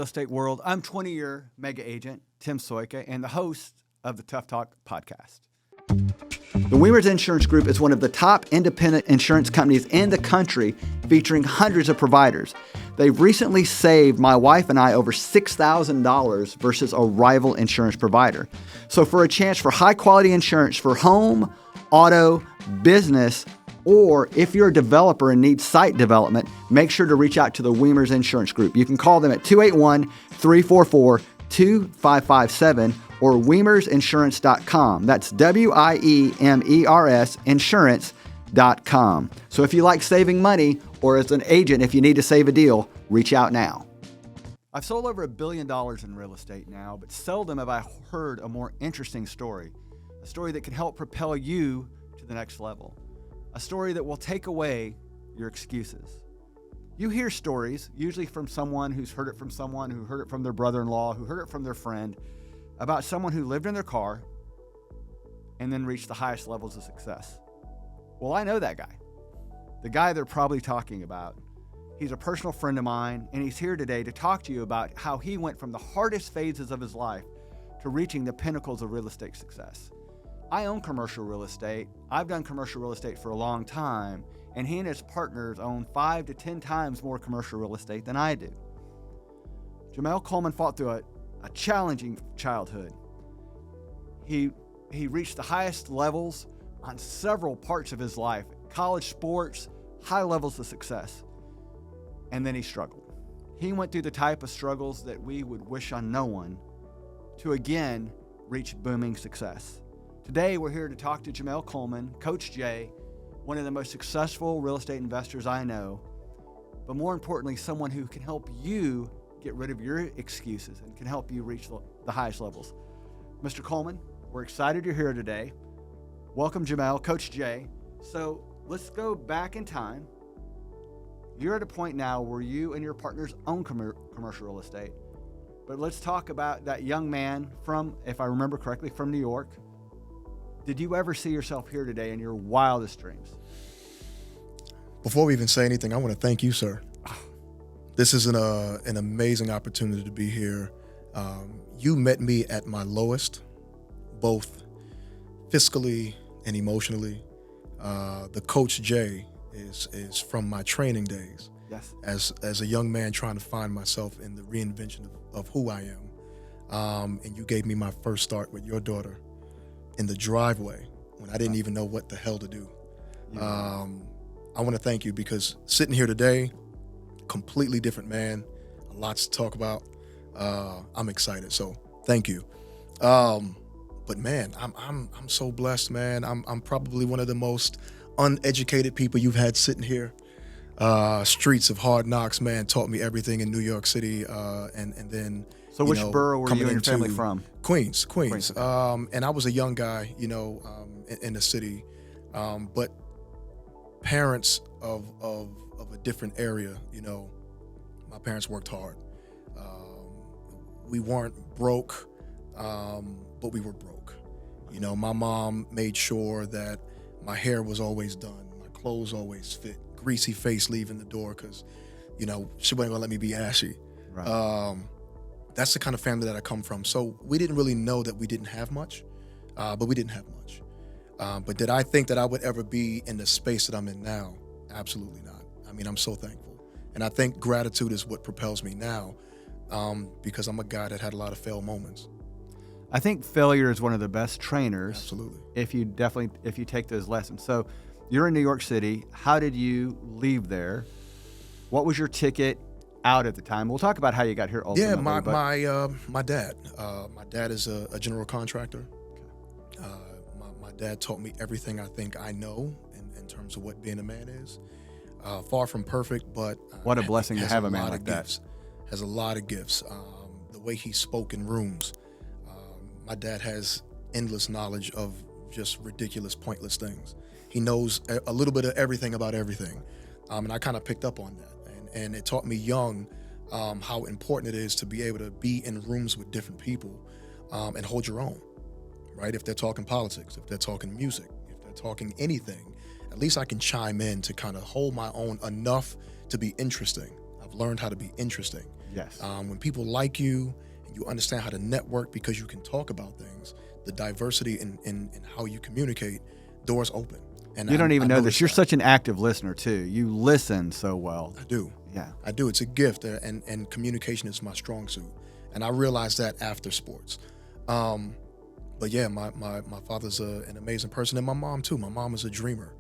estate world. I'm 20-year mega agent Tim Sojka and the host of the Tough Talk podcast. The Weame's Insurance Group is one of the top independent insurance companies in the country, featuring hundreds of providers. They've recently saved my wife and I over $6,000 versus a rival insurance provider. So for a chance for high-quality insurance for home, auto, business, or if you're a developer and need site development, make sure to reach out to the Weame's Insurance Group. You can call them at 281-344-2557 or weamersinsurance.com. That's WIEMERS insurance.com. So if you like saving money, or as an agent, if you need to save a deal, reach out now. I've sold over $1 billion in real estate now, but seldom have I heard a more interesting story. A story that can help propel you to the next level. A story that will take away your excuses. You hear stories, usually from someone who's heard it from someone, who heard it from their brother-in-law, who heard it from their friend, about someone who lived in their car and then reached the highest levels of success. Well, I know that guy. The guy they're probably talking about. He's a personal friend of mine, and he's here today to talk to you about how he went from the hardest phases of his life to reaching the pinnacles of real estate success. I own commercial real estate. I've done commercial real estate for a long time, and he and his partners own 5 to 10 times more commercial real estate than I do. Jamel Coleman fought through a challenging childhood. He reached the highest levels on several parts of his life, college sports, high levels of success. And then he struggled. He went through the type of struggles that we would wish on no one to again reach booming success. Today, we're here to talk to Jamel Coleman, Coach J, one of the most successful real estate investors I know, but more importantly, someone who can help you get rid of your excuses and can help you reach the highest levels. Mr. Coleman, we're excited you're here today. Welcome, Jamel, Coach J. So let's go back in time. You're at a point now where you and your partners own commercial real estate. But let's talk about that young man from, if I remember correctly, from New York. Did you ever see yourself here today in your wildest dreams? Before we even say anything, I want to thank you, sir. This is an amazing opportunity to be here. You met me at my lowest, both fiscally and emotionally. The Coach J is from my training days. Yes. As a young man trying to find myself in the reinvention of who I am. And you gave me my first start with your daughter in the driveway when I didn't even know what the hell to do. Yeah. I want to thank you because sitting here today, completely different man, lots to talk about. I'm excited, so thank you. But man, I'm so blessed, man. I'm probably one of the most uneducated people you've had sitting here. Streets of hard knocks, man, taught me everything in New York City, and then. So which borough were you and your family from? Queens. Okay. And I was a young guy, in the city, but parents of a different area, my parents worked hard. We weren't broke, but we were broke. My mom made sure that my hair was always done, my clothes always fit, greasy face leaving the door because, she wasn't gonna let me be ashy. Right. That's the kind of family that I come from. So we didn't really know that we didn't have much, but we didn't have much. But did I think that I would ever be in the space that I'm in now? Absolutely not. I mean, I'm so thankful. And I think gratitude is what propels me now, because I'm a guy that had a lot of failed moments. I think failure is one of the best trainers. Absolutely. If you take those lessons. So you're in New York City. How did you leave there? What was your ticket out at the time? We'll talk about how you got here ultimately. Yeah, my dad. My dad is a general contractor. Okay. My dad taught me everything I think I know in terms of what being a man is. Far from perfect, but what a blessing to have a man like that. Has a lot of gifts. The way he spoke in rooms. My dad has endless knowledge of just ridiculous, pointless things. He knows a little bit of everything about everything. And I kind of picked up on that. And it taught me young how important it is to be able to be in rooms with different people and hold your own, right? If they're talking politics, if they're talking music, if they're talking anything, at least I can chime in to kind of hold my own enough to be interesting. I've learned how to be interesting. Yes. When people like you and you understand how to network because you can talk about things, the diversity in how you communicate, doors open. And you don't even know this. You're that. such an active listener too. You listen so well. I do. Yeah. I do. It's a gift, and communication is my strong suit. And I realized that after sports. But yeah, my father's an amazing person, and my mom too. My mom is a dreamer.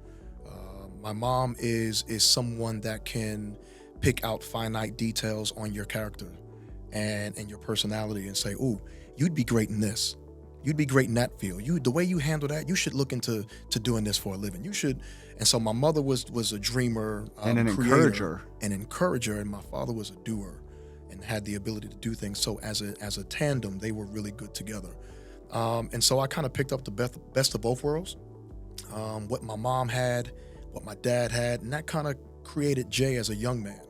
My mom is someone that can pick out finite details on your character and your personality and say, "Ooh, you'd be great in this. You'd be great in that field. The way you handle that, you should look into doing this for a living. You should." And so my mother was a dreamer and an encourager, and my father was a doer and had the ability to do things. So as a tandem, they were really good together. And so I kind of picked up the best of both worlds, what my mom had, what my dad had, and that kind of created Jay as a young man.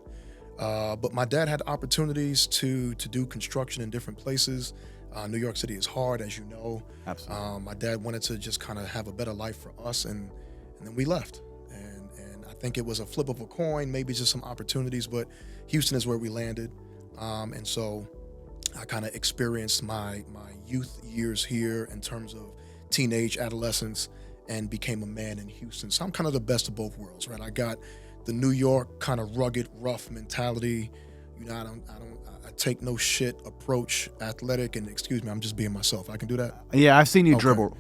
But my dad had opportunities to do construction in different places. New York City is hard, as you know. Absolutely. My dad wanted to just kind of have a better life for us, and then we left. And I think it was a flip of a coin, maybe just some opportunities, but Houston is where we landed. And so I kind of experienced my youth years here in terms of teenage, adolescence, and became a man in Houston. So I'm kind of the best of both worlds, right? I got the New York kind of rugged, rough mentality. You know, I take no shit approach, athletic, and excuse me, I'm just being myself. I can do that. Yeah, I've seen you Okay. dribble.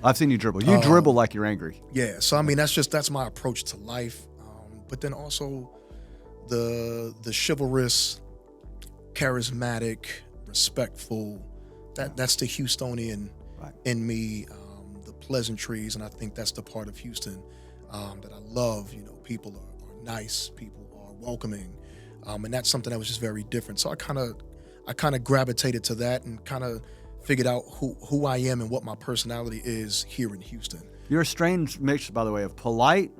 You dribble like you're angry. Yeah, so I mean, that's my approach to life. But then also the chivalrous, charismatic, respectful. That's the Houstonian in me. The pleasantries, and I think that's the part of Houston that I love. You know, people are nice, people are welcoming, and that's something that was just very different. So I kind of gravitated to that and kind of figured out who I am and what my personality is here in Houston. You're a strange mix, by the way, of polite,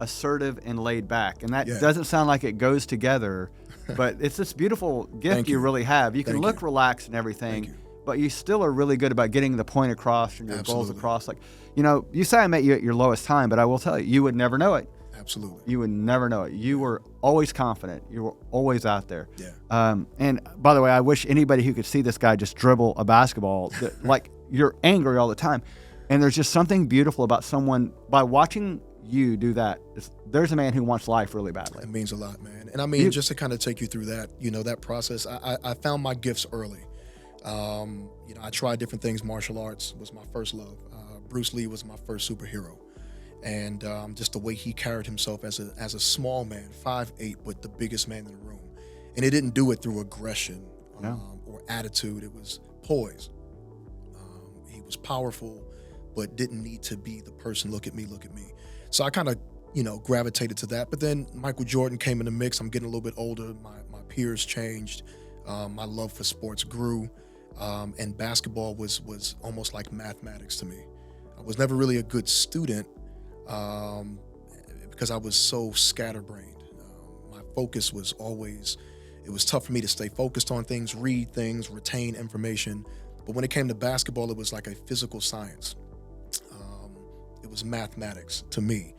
assertive, and laid back. And that Yeah. doesn't sound like it goes together, but it's this beautiful gift Thank you you. really have. You can Thank look you. relaxed and everything, Thank you. but you still are really good about getting the point across and your goals Absolutely. across. Like, you know, you say I met you at your lowest time, but I will tell you, you would never know it. Absolutely. You would never know it. You were always confident. You were always out there. Yeah. And by the way, I wish anybody who could see this guy just dribble a basketball, like you're angry all the time. And there's just something beautiful about someone, by watching you do that, there's a man who wants life really badly. It means a lot, man. And I mean, just to kind of take you through that, you know, that process, I found my gifts early. You know, I tried different things. Martial arts was my first love. Bruce Lee was my first superhero. And just the way he carried himself as a small man, 5'8", but the biggest man in the room. And it didn't do it through aggression or attitude. It was poise. He was powerful, but didn't need to be the person, look at me. So I kind of, you know, gravitated to that. But then Michael Jordan came in the mix. I'm getting a little bit older. My peers changed. My love for sports grew. And basketball was almost like mathematics to me. I was never really a good student because I was so scatterbrained. My focus was always, it was tough for me to stay focused on things, read things, retain information. But when it came to basketball, it was like a physical science. It was mathematics to me.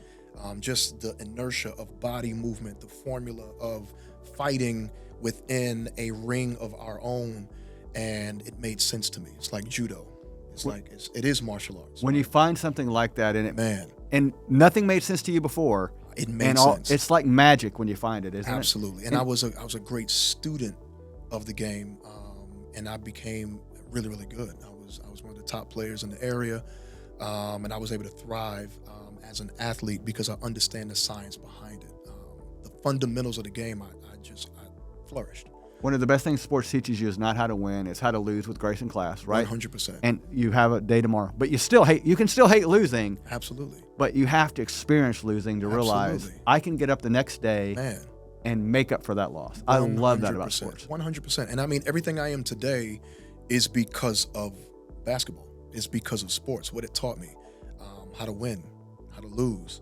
Just the inertia of body movement, the formula of fighting within a ring of our own, and it made sense to me. It's like judo. It's like it is martial arts. When you find something like that and nothing made sense to you before, it made sense. It's like magic when you find it, isn't it? Absolutely. And I was a great student of the game, and I became really, really good. I was one of the top players in the area, and I was able to thrive as an athlete because I understand the science behind it. The fundamentals of the game, I flourished. One of the best things sports teaches you is not how to win, it's how to lose with grace and class, right? 100%. And you have a day tomorrow. But you can still hate losing. Absolutely. But you have to experience losing to realize I can get up the next day and make up for that loss. I love that about sports. 100%. And I mean, everything I am today is because of basketball. It's because of sports, what it taught me. How to win, how to lose,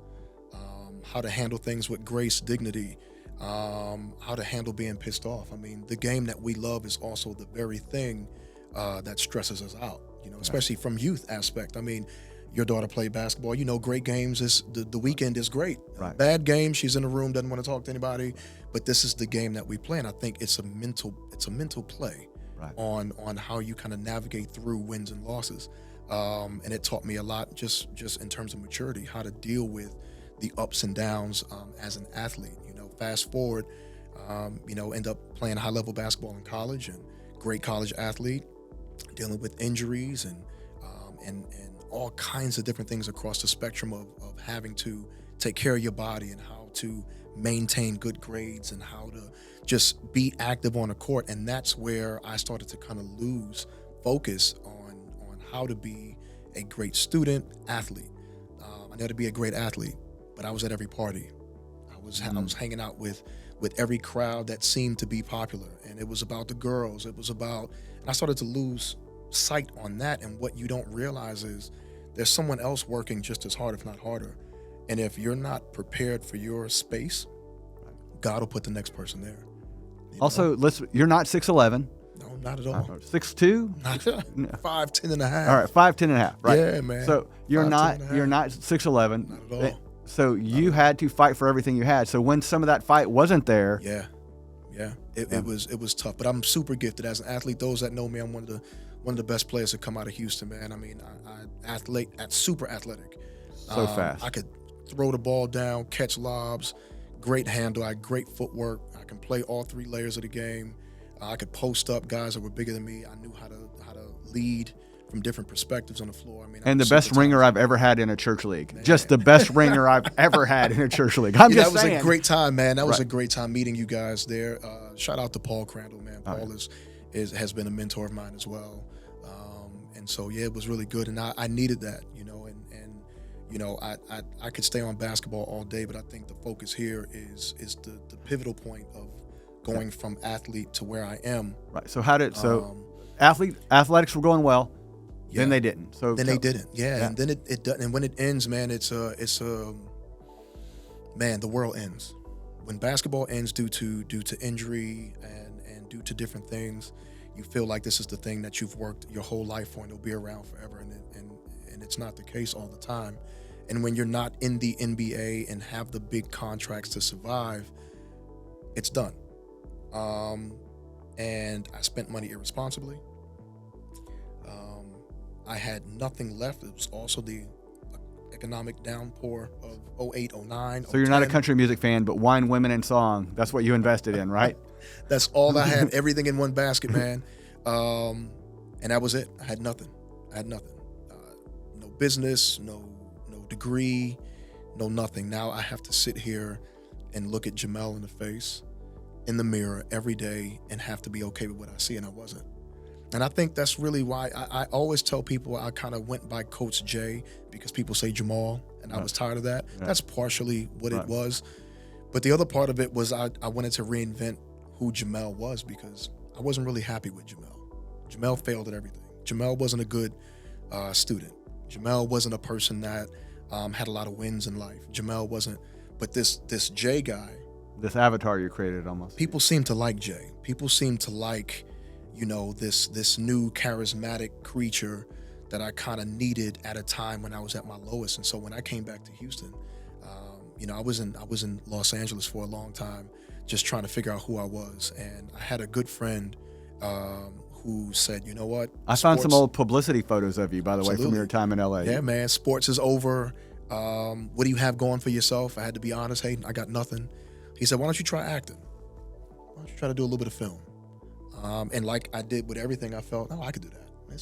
how to handle things with grace, dignity, how to handle being pissed off. I mean, the game that we love is also the very thing that stresses us out, you know, especially from youth aspect. I mean, Your daughter played basketball. You know, great games is the weekend is great. Right. Bad game, she's in the room, doesn't want to talk to anybody. But this is the game that we play, and I think it's a mental play Right. on how you kind of navigate through wins and losses. And it taught me a lot just in terms of maturity, how to deal with the ups and downs as an athlete. You know, fast forward, end up playing high level basketball in college, and great college athlete, dealing with injuries and all kinds of different things across the spectrum of having to take care of your body and how to maintain good grades and how to just be active on the court. And that's where I started to kind of lose focus on how to be a great student athlete. I knew how to be a great athlete, but I was at every party. I was hanging out with every crowd that seemed to be popular, and it was about the girls. It was about, and I started to lose sight on that. And what you don't realize is there's someone else working just as hard, if not harder. And if you're not prepared for your space, God will put the next person there. Also, you're not 6'11". No, not at all. 6'2"? Not 5'10" and a half. All right, 5'10" and a half. Right. Yeah, man. So you're 5'10" not and a half. you're not 6'11". Not at all. So you had to fight for everything you had. So when some of that fight wasn't there, it was tough. But I'm super gifted as an athlete. Those that know me, I'm one of the best players to come out of Houston, man. I mean, super athletic. So fast. I could throw the ball down, catch lobs, great handle. I had great footwork. I can play all three layers of the game. I could post up guys that were bigger than me. I knew how to lead from different perspectives on the floor. I mean, and the best ringer I've ever had in a church league. Man. Just the best ringer I've ever had in a church league. I'm just saying. That was a great time, man. That was a great time meeting you guys there. Shout out to Paul Crandall, man. Paul has been a mentor of mine as well. And so, yeah, it was really good. And I needed that, I could stay on basketball all day, but I think the focus here is the pivotal point of going from athlete to where I am. Right. So athletics were going well. Then they didn't. They didn't. Yeah. And then it doesn't. And when it ends, man, the world ends. When basketball ends due to injury and due to different things, you feel like this is the thing that you've worked your whole life for and it'll be around forever. And it's not the case all the time. And when you're not in the NBA and have the big contracts to survive, it's done. And I spent money irresponsibly. I had nothing left. It was also the economic downpour of 08, 09. So you're not a country music fan, but wine, women, and song, that's what you invested in, right? That's all I had, everything in one basket, man. And that was it. I had nothing. No business, no degree, no nothing. Now I have to sit here and look at Jamel in the face, in the mirror every day, and have to be okay with what I see, and I wasn't. And I think that's really why I always tell people I kind of went by Coach J, because people say Jamal, and I was tired of that. That's partially what it was. But the other part of it was I wanted to reinvent who Jamel was, because I wasn't really happy with Jamel. Jamel failed at everything. Jamel wasn't a good student. Jamel wasn't a person that had a lot of wins in life. Jamel wasn't. But this J guy, this avatar you created, almost. People seem to like Jay. People seem to like, this new charismatic creature that I kind of needed at a time when I was at my lowest. And so when I came back to Houston, I was in Los Angeles for a long time, just trying to figure out who I was. And I had a good friend who said, you know what? I found some old publicity photos of you, by the way, from your time in LA. Yeah, man. Sports is over. What do you have going for yourself? I had to be honest. Hey, I got nothing. He said, why don't you try acting? Why don't you try to do a little bit of film? And like I did with everything, I felt, I could do that.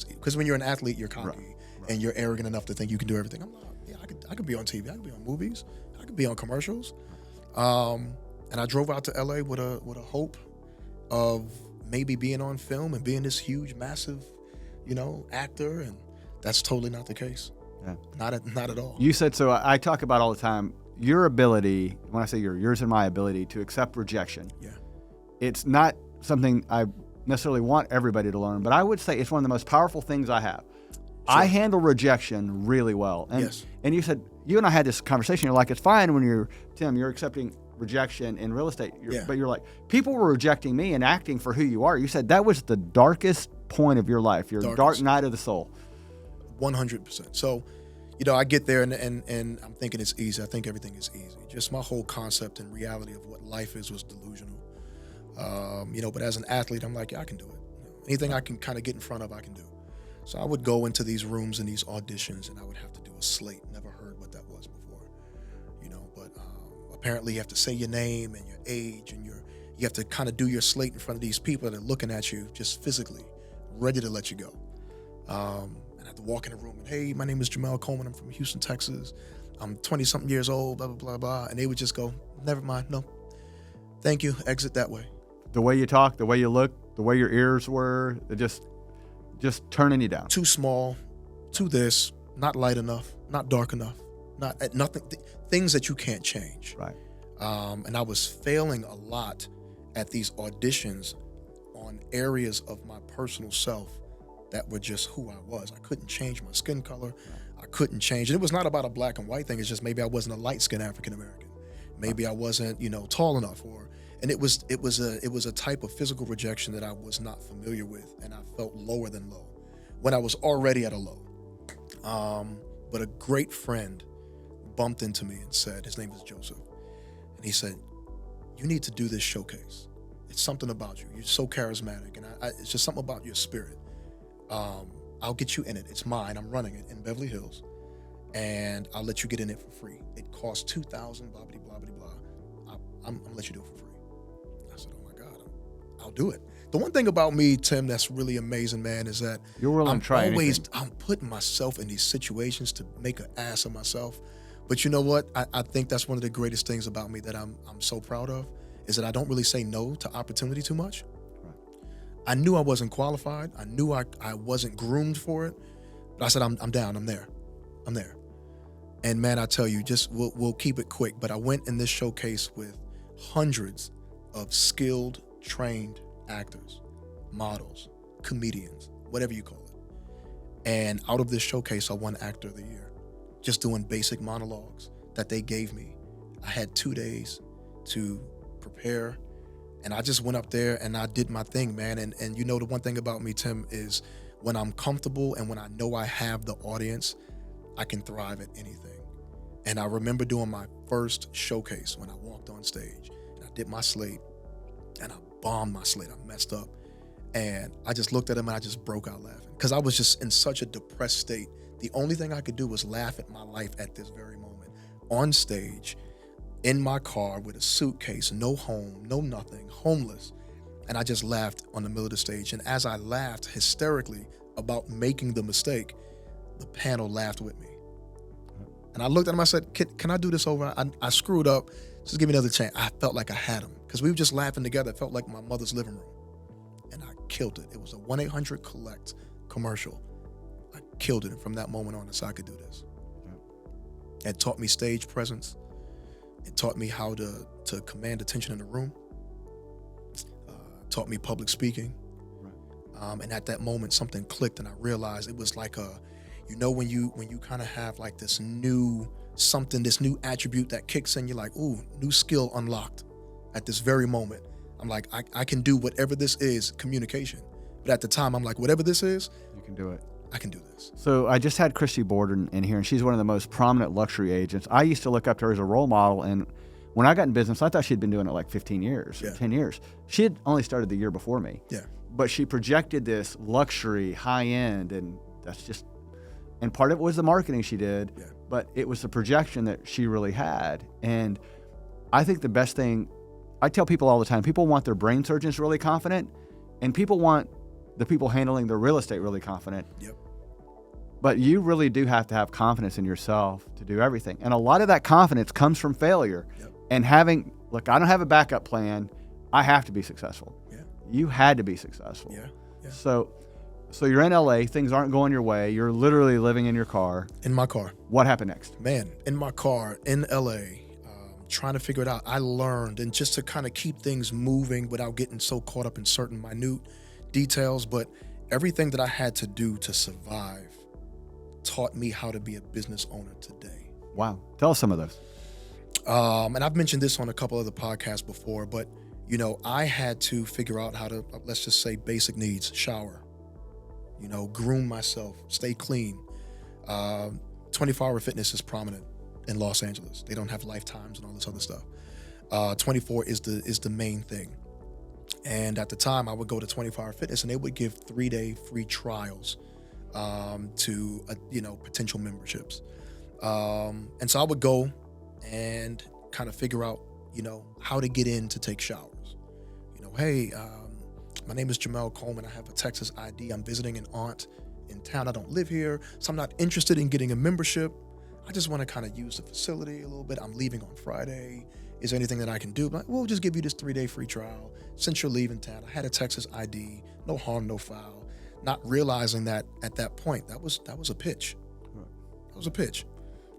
Because when you're an athlete, you're cocky and you're arrogant enough to think you can do everything. I'm not. Yeah, I could be on TV. I could be on movies. I could be on commercials. And I drove out to LA with a hope of maybe being on film and being this huge, massive, actor. And that's totally not the case. Yeah. Not at all. You said, so I talk about all the time, your ability, when I say yours and my ability to accept rejection. Yeah. It's not something I necessarily want everybody to learn, but I would say it's one of the most powerful things I have. Sure. I handle rejection really well. And, yes. And you said, you and I had this conversation, you're like, it's fine when you're accepting rejection in real estate. But you're like, people were rejecting me and acting for who you are. You said that was the darkest point of your life, your dark night of the soul. 100%. So, I get there and I'm thinking it's easy. I think everything is easy. Just my whole concept and reality of what life is was delusional. But as an athlete, I'm like, yeah, I can do it. Anything I can kind of get in front of, I can do. So I would go into these rooms and these auditions, and I would have to do a slate. Never heard what that was before, But apparently, you have to say your name and your age, and you have to kind of do your slate in front of these people that are looking at you, just physically, ready to let you go. And I have to walk in the room and, hey, my name is Jamel Coleman. I'm from Houston, Texas. I'm 20-something years old. Blah blah blah blah. And they would just go, never mind, no, thank you. Exit that way. The way you talk, the way you look, the way your ears were, just turning you down. Too small, too this, not light enough, not dark enough, nothing, things that you can't change. Right. And I was failing a lot at these auditions on areas of my personal self that were just who I was. I couldn't change my skin color. Right. I couldn't change. And it was not about a black and white thing. It's just maybe I wasn't a light-skinned African American. Maybe I wasn't, tall enough, and it was a type of physical rejection that I was not familiar with, and I felt lower than low when I was already at a low. But a great friend bumped into me and said, his name is Joseph, and he said, you need to do this showcase. It's something about you. You're so charismatic, and it's just something about your spirit. I'll get you in it. It's mine. I'm running it in Beverly Hills, and I'll let you get in it for free. It costs $2,000, blah, blah, blah, blah, blah. I'm gonna let you do it for free. I said, oh my God, I'll do it. The one thing about me, Tim, that's really amazing, man, is that you're willing to try anything. I'm putting myself in these situations to make an ass of myself. But you know what? I think that's one of the greatest things about me that I'm so proud of, is that I don't really say no to opportunity too much. Right. I knew I wasn't qualified. I knew I wasn't groomed for it. But I said, I'm down. I'm there. And man, I tell you, we'll keep it quick. But I went in this showcase with hundreds of skilled, trained actors, models, comedians, whatever you call it. And out of this showcase, I won Actor of the Year, just doing basic monologues that they gave me. I had 2 days to prepare, and I just went up there and I did my thing, man. And the one thing about me, Tim, is when I'm comfortable and when I know I have the audience, I can thrive at anything. And I remember doing my first showcase when I walked on stage, and I did my slate, and I bombed my slate. I messed up. And I just looked at him and I just broke out laughing, because I was just in such a depressed state. The only thing I could do was laugh at my life at this very moment. On stage, in my car with a suitcase, no home, no nothing, homeless. And I just laughed on the middle of the stage. And as I laughed hysterically about making the mistake, the panel laughed with me. And I looked at him, I said, can I do this over? I screwed up, just give me another chance. I felt like I had him, because we were just laughing together. It felt like my mother's living room. And I killed it. It was a 1-800-COLLECT commercial. I killed it. And from that moment on, I said I could do this. It taught me stage presence. It taught me how to command attention in the room. Taught me public speaking. And at that moment, something clicked, and I realized it was like when you kind of have like this new attribute that kicks in, you're like, ooh, new skill unlocked at this very moment. I'm like, I can do whatever this is, communication. But at the time, I'm like, whatever this is, you can do it. I can do this. So I just had Christy Borden in here, and she's one of the most prominent luxury agents. I used to look up to her as a role model, and when I got in business, I thought she'd been doing it like 15 years, 10 years. She had only started the year before me. Yeah. But she projected this luxury, high end, and and part of it was the marketing she did, but it was the projection that she really had. And I think the best thing, I tell people all the time, people want their brain surgeons really confident, and people want the people handling their real estate really confident. Yep. But you really do have to have confidence in yourself to do everything. And a lot of that confidence comes from failure. Yep. And I don't have a backup plan. I have to be successful. Yeah. You had to be successful. Yeah. Yeah. So you're in LA, things aren't going your way. You're literally living in your car. In my car. What happened next? Man, in my car, in LA, trying to figure it out. I learned, and just to kind of keep things moving without getting so caught up in certain minute details, but everything that I had to do to survive taught me how to be a business owner today. Wow. Tell us some of those. And I've mentioned this on a couple other podcasts before, but I had to figure out how to, let's just say, basic needs: shower, groom myself, stay clean. 24-hour fitness is prominent in Los Angeles. They don't have lifetimes and all this other stuff. 24 is the main thing. And at the time, I would go to 24-hour fitness, and they would give 3-day free trials to potential memberships. And so I would go and kind of figure out, how to get in to take showers. Hey, my name is Jamel Coleman. I have a Texas ID. I'm visiting an aunt in town. I don't live here, so I'm not interested in getting a membership. I just want to kind of use the facility a little bit. I'm leaving on Friday. Is there anything that I can do? But we'll just give you this 3-day free trial since you're leaving town. I had a Texas ID, no harm, no foul. Not realizing that at that point, that was a pitch. That was a pitch.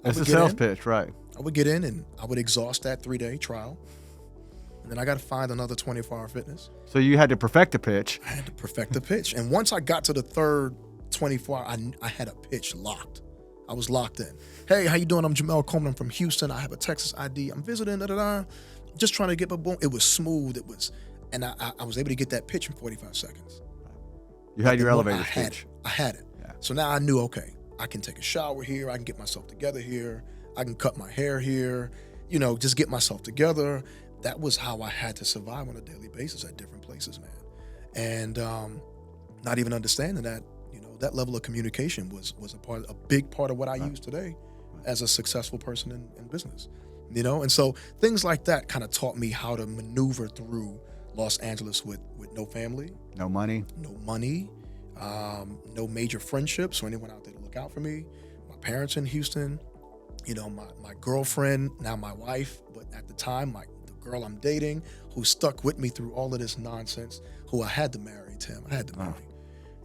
It's a sales pitch, right? I would get in and I would exhaust that 3-day trial. And then I got to find another 24-hour fitness. So you had to perfect the pitch. I had to perfect the pitch. And once I got to the third 24 hour, I had a pitch locked. I was locked in. Hey, how you doing? I'm Jamel Coleman. I'm from Houston. I have a Texas ID. I'm visiting, just trying to get my boom. It was smooth. And I was able to get that pitch in 45 seconds. You had your elevator pitch. I had it. Yeah. So now I knew, okay, I can take a shower here. I can get myself together here. I can cut my hair here, just get myself together. That was how I had to survive on a daily basis at different places, man. And not even understanding that, that level of communication was a big part of what I use today as a successful person in business, And so things like that kind of taught me how to maneuver through Los Angeles with no family. No money. No major friendships or anyone out there to look out for me. My parents in Houston, my girlfriend, now my wife, but at the time, the girl I'm dating, who stuck with me through all of this nonsense, who I had to marry, Tim. I had to marry.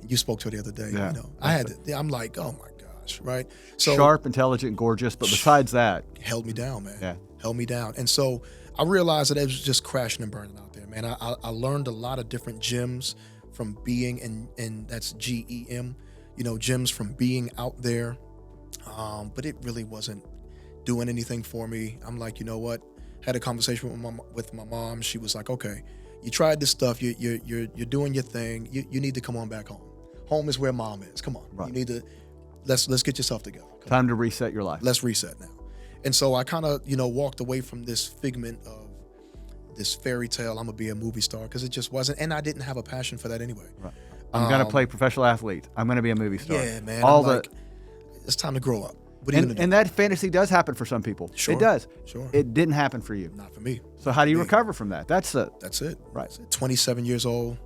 And you spoke to her the other day, I had to, I'm like, oh my gosh, right? So sharp, intelligent, gorgeous, but besides that. Held me down, man. Yeah. Held me down. And so I realized that it was just crashing and burning out there, man. I learned a lot of different gems from being, and that's GEM, gems from being out there. But it really wasn't doing anything for me. I'm like, you know what? Had a conversation with my mom. She was like, okay, you tried this stuff. You're doing your thing. You need to come on back home. Home is where mom is. Come on. Right. You need to, let's get yourself together. Time to reset your life. Let's reset now. And so I kind of, walked away from this figment of this fairy tale. I'm gonna be a movie star, because it just wasn't, and I didn't have a passion for that anyway. Right. I'm gonna play professional athlete. I'm gonna be a movie star. Yeah, man. It's time to grow up. And that fantasy does happen for some people. Sure. It does. Sure. It didn't happen for you. Not for me. So how do you recover from that? That's it. Right. 27 years old.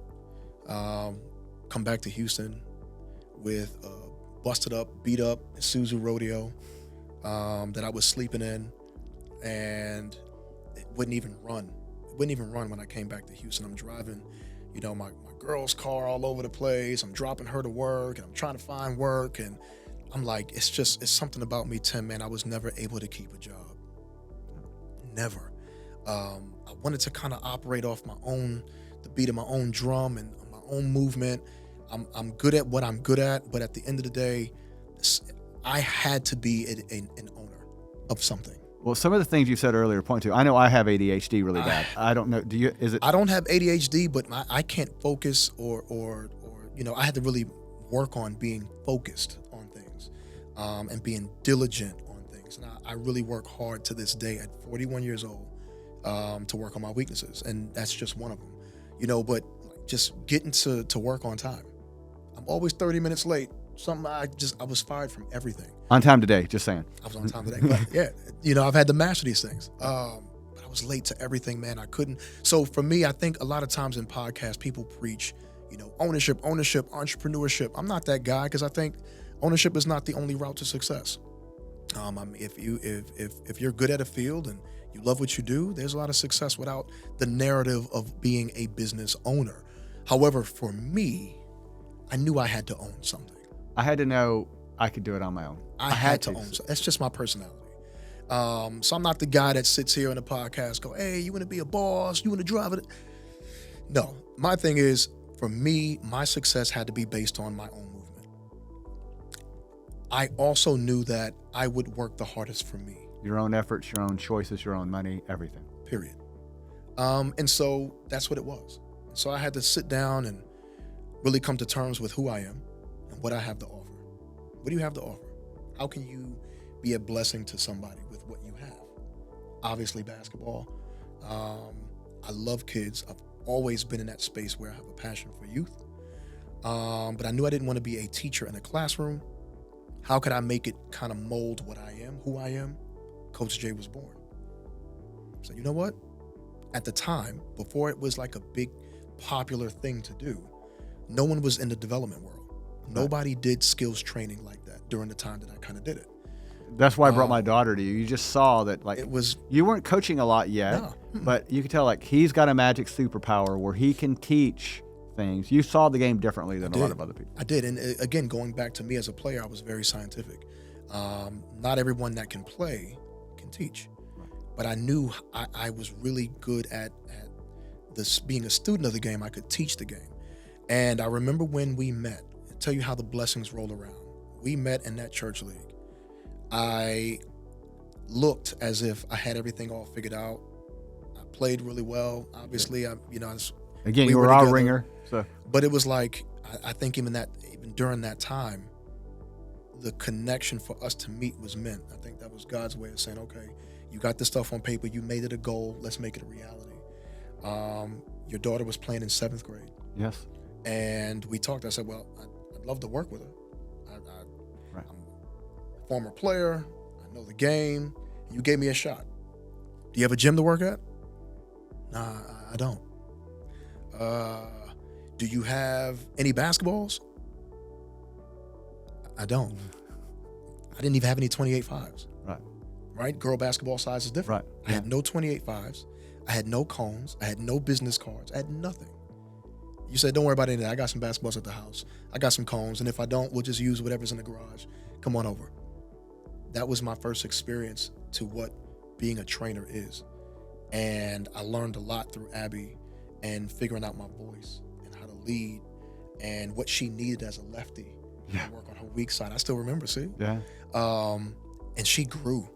Come back to Houston with a busted up, beat up Isuzu rodeo that I was sleeping in, and it wouldn't even run. It wouldn't even run when I came back to Houston. I'm driving, my girl's car all over the place. I'm dropping her to work, and I'm trying to find work, and I'm like, it's something about me, Tim, man. I was never able to keep a job. Never. I wanted to kind of operate off the beat of my own drum and my own movement. I'm good at what I'm good at, but at the end of the day, I had to be an owner of something. Well, some of the things you said earlier point to, I know I have ADHD really bad. I don't know, I don't have ADHD, but I can't focus or I had to really work on being focused on things and being diligent on things. And I really work hard to this day at 41 years old to work on my weaknesses. And that's just one of them, but just getting to work on time. I'm always 30 minutes late. I was fired from everything. On time today, just saying. I was on time today. But yeah, I've had to master these things. But I was late to everything, man. I couldn't. So for me, I think a lot of times in podcasts, people preach, ownership, entrepreneurship. I'm not that guy, because I think ownership is not the only route to success. If you're good at a field and you love what you do, there's a lot of success without the narrative of being a business owner. However, for me, I knew I had to own something. I had to know I could do it on my own. I had to own something. That's just my personality. So I'm not the guy that sits here in a podcast go, hey, you want to be a boss? You want to drive it? No, my thing is, for me, my success had to be based on my own movement. I also knew that I would work the hardest for me. Your own efforts, your own choices, your own money, everything. Period. And so that's what it was. So I had to sit down and really come to terms with who I am and what I have to offer. What do you have to offer? How can you be a blessing to somebody with what you have. Obviously, basketball. I love kids. I've always been in that space where I have a passion for youth. But I knew I didn't want to be a teacher in a classroom. How could I make it kind of mold what I am, who I am? Coach J was born. So you know what? At the time, before it was like a big popular thing to do, no one was in the development world. Nobody did skills training like that during the time that I kind of did it. That's why I brought my daughter to you. You just saw that, like, you weren't coaching a lot yet, but you could tell, like, he's got a magic superpower where he can teach things. You saw the game differently than a lot of other people. I did. And again, going back to me as a player, I was very scientific. Not everyone that can play can teach. But I knew I was really good at this, being a student of the game. I could teach the game. And I remember when we met, I'll tell you how the blessings roll around. We met in that church league. I looked as if I had everything all figured out. I played really well. Obviously, Again, you were our ringer. So, but it was like, I think even during that time, the connection for us to meet was meant. I think that was God's way of saying, okay, you got this stuff on paper. You made it a goal. Let's make it a reality. Your daughter was playing in 7th grade. Yes. And we talked. I said, well, I'd love to work with her. Right. I'm a former player. I know the game. You gave me a shot. Do you have a gym to work at? Nah, I don't. Do you have any basketballs? I don't. I didn't even have any 28.5s. Right? Girl basketball size is different. Right. I had no 28.5s. I had no cones. I had no business cards. I had nothing. You said, don't worry about anything. I got some basketballs at the house. I got some cones. And if I don't, we'll just use whatever's in the garage. Come on over. That was my first experience to what being a trainer is. And I learned a lot through Abby and figuring out my voice and how to lead and what she needed as a lefty to work on her weak side. I still remember, see? Yeah. And she grew.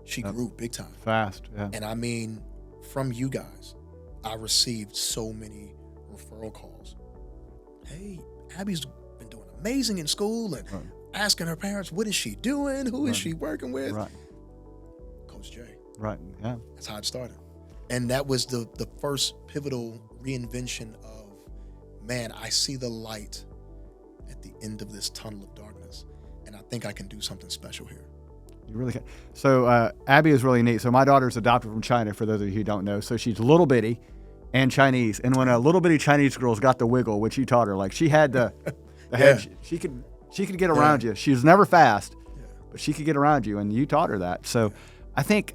She grew big time. Fast, yeah. And I mean, from you guys, I received so many referral calls. Hey, Abby's been doing amazing in school, and asking her parents, what is she doing? Who is she working with? Right. Coach J. Right, yeah. That's how it started. And that was the first pivotal reinvention of, man, I see the light at the end of this tunnel of darkness, and I think I can do something special here. You really can. So Abby is really neat. So my daughter's adopted from China, for those of you who don't know. So she's little bitty and Chinese. And when a little bitty Chinese girl's got the wiggle, which you taught her, like she had the head, she could get around you. She was never fast, but she could get around you, and you taught her that. So I think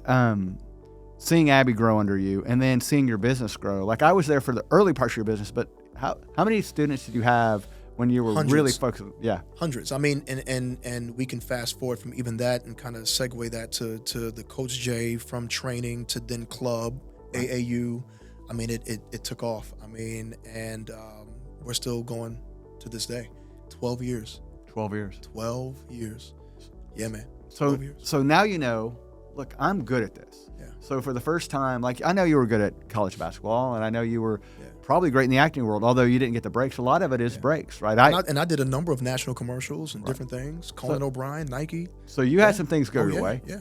seeing Abby grow under you and then seeing your business grow, like I was there for the early parts of your business, but how many students did you have when you were Hundreds. really focused? Yeah. Hundreds. I mean, and we can fast forward from even that and kind of segue that to the Coach J, from training to then club, AAU. I mean, it took off. I mean, and we're still going to this day. 12 years. 12 years. 12 years. Yeah, man. So now you know, look, I'm good at this. Yeah. So for the first time, like I know you were good at college basketball, and I know you were probably great in the acting world, although you didn't get the breaks. A lot of it is breaks, right? And I did a number of national commercials and different things. Conan O'Brien, Nike. So you had some things go your way. Yeah.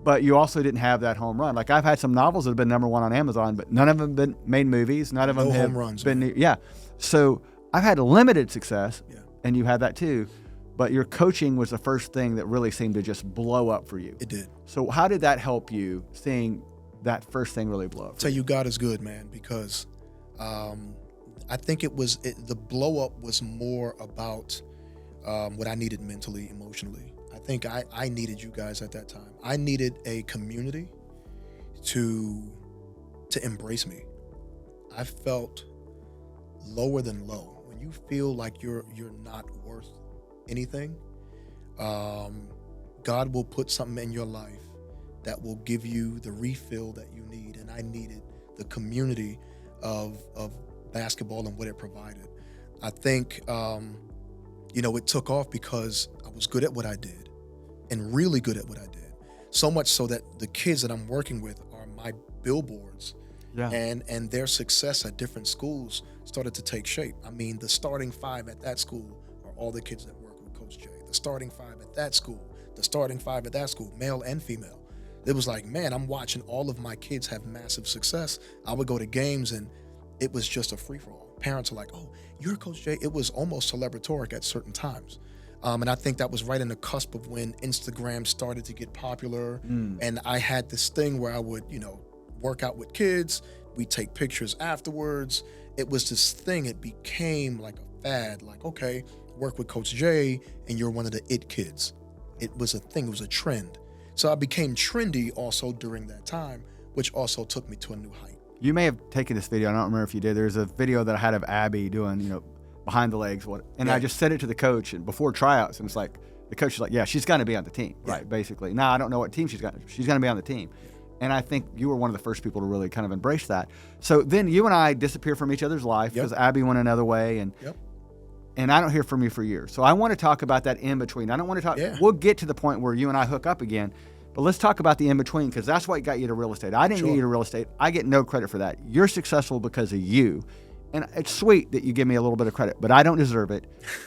But you also didn't have that home run. Like I've had some novels that have been #1 on Amazon, but none of them have been made movies. None of them have home runs, been. Yeah. So I've had limited success, and you had that too. But your coaching was the first thing that really seemed to just blow up for you. It did. So how did that help you, seeing that first thing really blow up? Tell you, God is good, man, because I think the blow up was more about what I needed mentally, emotionally. I think I needed you guys at that time. I needed a community to embrace me. I felt lower than low. When you feel like you're not worth anything, God will put something in your life that will give you the refill that you need. And I needed the community of basketball and what it provided. I think, it took off because I was good at what I did, and really good at what I did. So much so that the kids that I'm working with are my billboards. Yeah. And their success at different schools started to take shape. I mean, the starting 5 at that school are all the kids that work with Coach J. The starting 5 at that school, the starting five at that school, male and female. It was like, man, I'm watching all of my kids have massive success. I would go to games and it was just a free-for-all. Parents are like, oh, you're Coach J. It was almost celebratoric at certain times. And I think that was right in the cusp of when Instagram started to get popular. And I had this thing where I would, work out with kids. We take pictures afterwards. It was this thing. It became like a fad. Like, okay, work with Coach J and you're one of the it kids. It was a thing. It was a trend. So I became trendy also during that time, which also took me to a new height. You may have taken this video. I don't remember if you did. There's a video that I had of Abby doing, behind the legs. I just sent it to the coach and before tryouts. And it's like, the coach is like, yeah, she's going to be on the team, right? Basically. Now, I don't know what team she's got. She's going to be on the team. And I think you were one of the first people to really kind of embrace that. So then you and I disappear from each other's life because Abby went another way. And I don't hear from you for years. So I want to talk about that in between. I don't want to talk. We'll get to the point where you and I hook up again. But let's talk about the in between because that's what got you to real estate. I didn't get you to real estate. I get no credit for that. You're successful because of you. And it's sweet that you give me a little bit of credit, but I don't deserve it.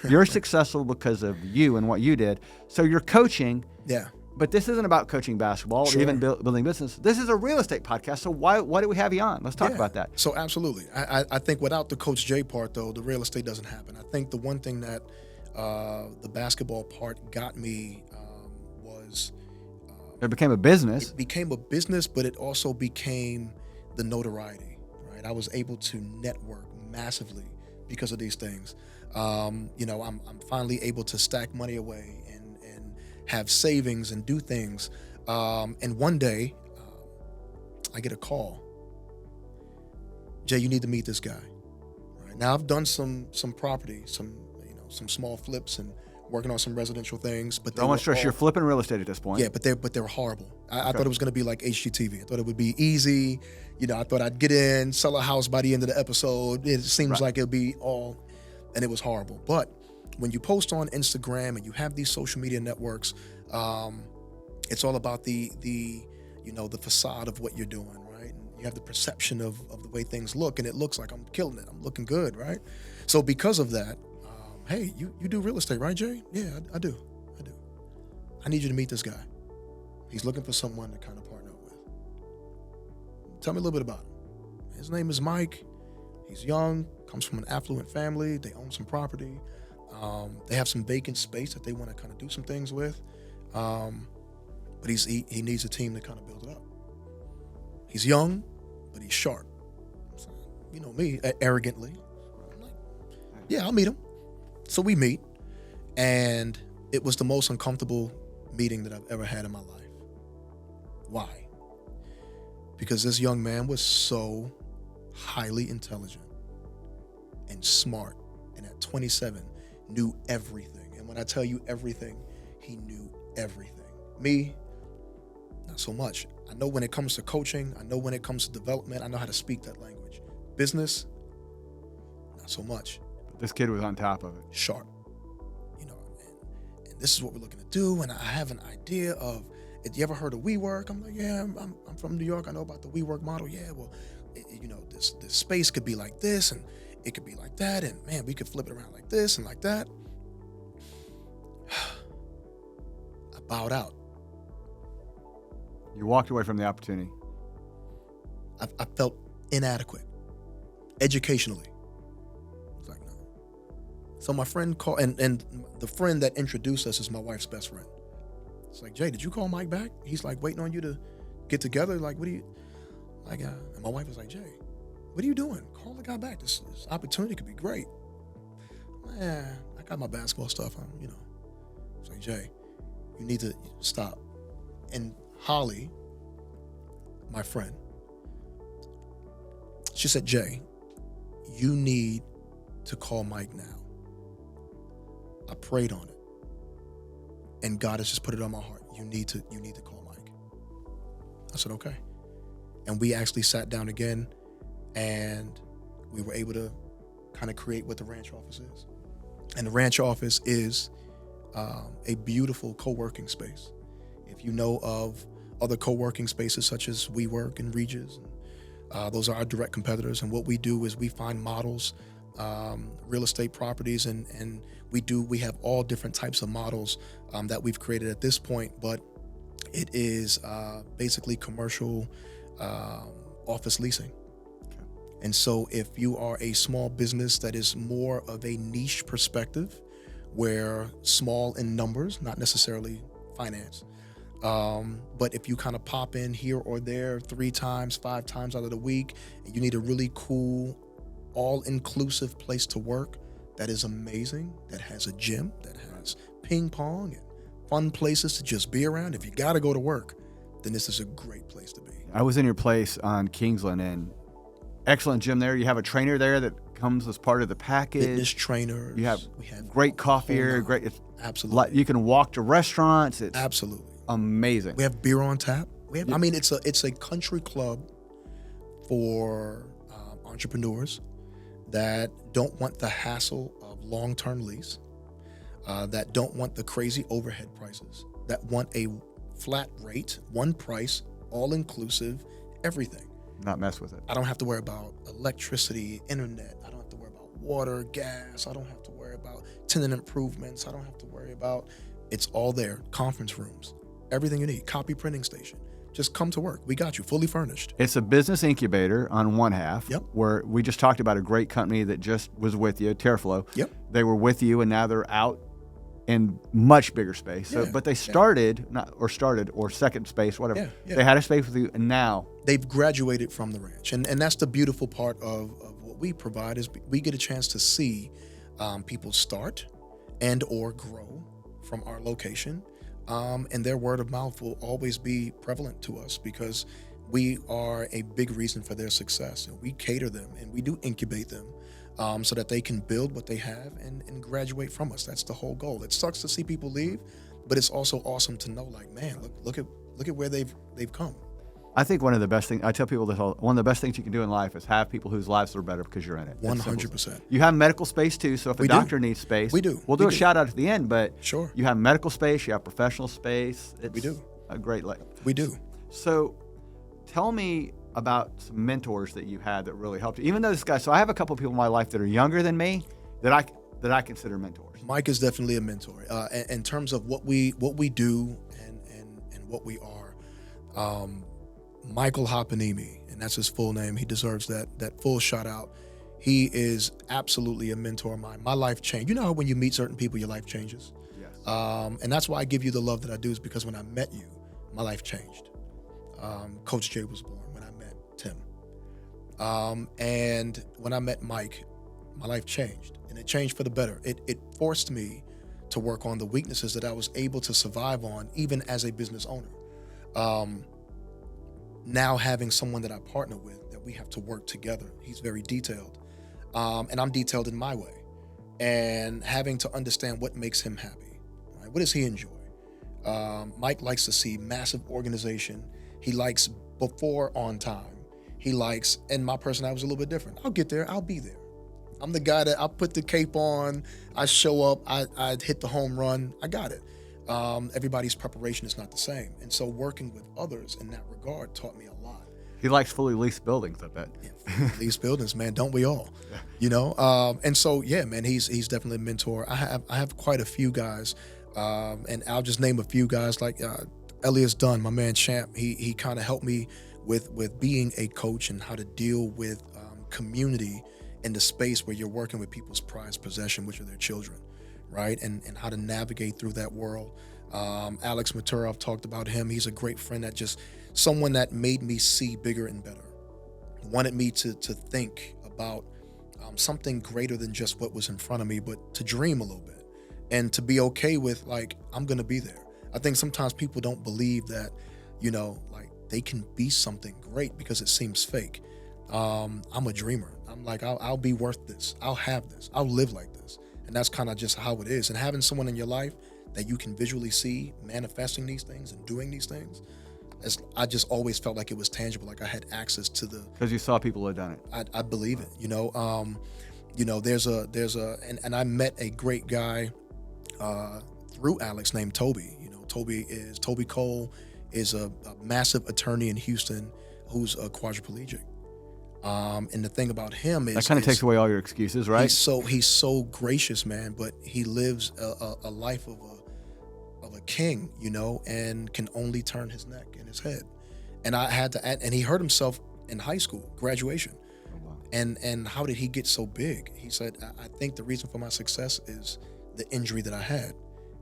You're successful because of you and what you did. So you're coaching. Yeah. But this isn't about coaching basketball or even building business. This is a real estate podcast. So why do we have you on? Let's talk about that. So absolutely. I think without the Coach J part, though, the real estate doesn't happen. I think the one thing that the basketball part got me was... it became a business. It became a business, but it also became the notoriety, right? I was able to network massively because of these things. I'm finally able to stack money away and have savings and do things. And one day, I get a call. Jay, you need to meet this guy. Right now, I've done some property, some small flips and working on some residential things. But don't stress, you're flipping real estate at this point. Yeah, but they were horrible. I thought it was going to be like HGTV. I thought it would be easy. I thought I'd get in, sell a house by the end of the episode. It seems like it'll be all, and it was horrible. But when you post on Instagram and you have these social media networks, it's all about the facade of what you're doing, right? And you have the perception of the way things look, and it looks like I'm killing it. I'm looking good, right? So because of that, hey, you do real estate, right, Jay? Yeah, I do. I need you to meet this guy. He's looking for someone to kind of partner up with. Tell me a little bit about him. His name is Mike. He's young, comes from an affluent family. They own some property. They have some vacant space that they want to kind of do some things with. But he needs a team to kind of build it up. He's young, but he's sharp. So, you know me, arrogantly. I'm like, yeah, I'll meet him. So we meet, and it was the most uncomfortable meeting that I've ever had in my life. Why? Because this young man was so highly intelligent and smart, and at 27, knew everything. And when I tell you everything, he knew everything. Me, not so much. I know when it comes to coaching, I know when it comes to development, I know how to speak that language. Business, not so much. But this kid was on top of it. Sharp. And this is what we're looking to do, and I have an idea of, have you ever heard of WeWork? I'm like, yeah, I'm from New York. I know about the WeWork model. Yeah, well, this space could be like this, and it could be like that, and man, we could flip it around like this and like that. I bowed out. You walked away from the opportunity. I felt inadequate, educationally. It's like, no. So my friend called, and the friend that introduced us is my wife's best friend. It's like, Jay, did you call Mike back? He's like waiting on you to get together. Like, what do you, like, and my wife was like, Jay, what are you doing? Call the guy back. This opportunity could be great. Man, I got my basketball stuff on, It's like, Jay, you need to stop. And Holly, my friend, she said, Jay, you need to call Mike now. I prayed on it, and God has just put it on my heart. You need to call Mike. I said, okay. And we actually sat down again, and we were able to kind of create what the ranch office is. And the ranch office is a beautiful co-working space. If you know of other co-working spaces such as WeWork and Regis, those are our direct competitors. And what we do is we find models real estate properties, and we have all different types of models that we've created at this point, but it is basically commercial office leasing. And so if you are a small business that is more of a niche perspective, where small in numbers, not necessarily finance, but if you kind of pop in here or there 3 times, 5 times out of the week, and you need a really cool, all-inclusive place to work that is amazing, that has a gym, that has ping pong and fun places to just be around. If you got to go to work, then this is a great place to be. I was in your place on Kingsland, and excellent gym there. You have a trainer there that comes as part of the package. Fitness trainers. We have great coffee here. It's absolutely. You can walk to restaurants. It's absolutely amazing. We have beer on tap. I mean, it's a country club for entrepreneurs that don't want the hassle of long-term lease, that don't want the crazy overhead prices, that want a flat rate, one price, all-inclusive, everything. Not mess with it. I don't have to worry about electricity, internet. I don't have to worry about water, gas. I don't have to worry about tenant improvements. I don't have to worry about, it's all there. Conference rooms, everything you need, copy printing station. Just come to work. We got you, fully furnished. It's a business incubator on one half, Yep. where we just talked about a great company that just was with you, Terraflow. Yep. They were with you, and now they're out in much bigger space. So, Yeah, but they started, or second space, whatever. Yeah, yeah. They had a space with you, and now They've graduated from the ranch. And that's the beautiful part of what we provide, is we get a chance to see people start and or grow from our location. And their word of mouth will always be prevalent to us, because we are a big reason for their success. And we cater them, and we do incubate them so that they can build what they have and graduate from us. That's the whole goal. It sucks to see people leave, but it's also awesome to know, like, man, look at where they've come. I think one of the best things, I tell people this one of the best things you can do in life is have people whose lives are better because you're in it. 100%. You have medical space too, so if a doctor needs space, we do. We'll do a shout out at the end, but sure, you have medical space, you have professional space. We do. A great We do. So tell me about some mentors that you had that really helped you. Even though this guy, so I have a couple of people in my life that are younger than me that I consider mentors. Mike is definitely a mentor in terms of what we do and what we are. Michael Hopanimi, and that's his full name. He deserves that full shout out. He is absolutely a mentor of mine. My life changed. You know how when you meet certain people, your life changes? Yes. And that's why I give you the love that I do, is because when I met you, my life changed. Coach J was born when I met Tim. And when I met Mike, my life changed, and it changed for the better. It forced me to work on the weaknesses that I was able to survive on, even as a business owner. Now having someone that I partner with, that we have to work together. He's very detailed, and I'm detailed in my way. And having to understand what makes him happy. Right? What does he enjoy? Mike likes to see massive organization. He likes before on time. He likes, and my personality was a little bit different. I'll get there. I'll be there. I'm the guy that I'll put the cape on. I show up. I hit the home run. I got it. Everybody's preparation is not the same. And so working with others in that regard taught me a lot. He likes fully leased buildings, I bet. Yeah, leased buildings, man, don't we all? Yeah. You know? And so, yeah, man, he's definitely a mentor. I have quite a few guys, and I'll just name a few guys, like Elias Dunn, my man Champ. He kind of helped me with being a coach and how to deal with community in the space where you're working with people's prized possession, which are their children. Right, and how to navigate through that world. Alex Matura, I've talked about him. He's a great friend, that just someone that made me see bigger and better. Wanted me to think about something greater than just what was in front of me, but to dream a little bit and to be okay with, like, I'm gonna be there. I think sometimes people don't believe that, you know, like, they can be something great because it seems fake. I'm a dreamer. I'm like, I'll be worth this. I'll have this. I'll live like this. And that's kind of just how it is. And having someone in your life that you can visually see manifesting these things and doing these things, I just always felt like it was tangible, like I had access to the. Because you saw people who had done it. I believe it. You know, there's and I met a great guy through Alex named Toby. You know, Toby Cole is a massive attorney in Houston who's a quadriplegic. And the thing about him is that kind of takes away all your excuses, right? He's so gracious, man, but he lives a life of a king, you know, and can only turn his neck and his head. And I had to, and he hurt himself in high school, graduation. Oh, wow. And how did he get so big? He said, I think the reason for my success is the injury that I had.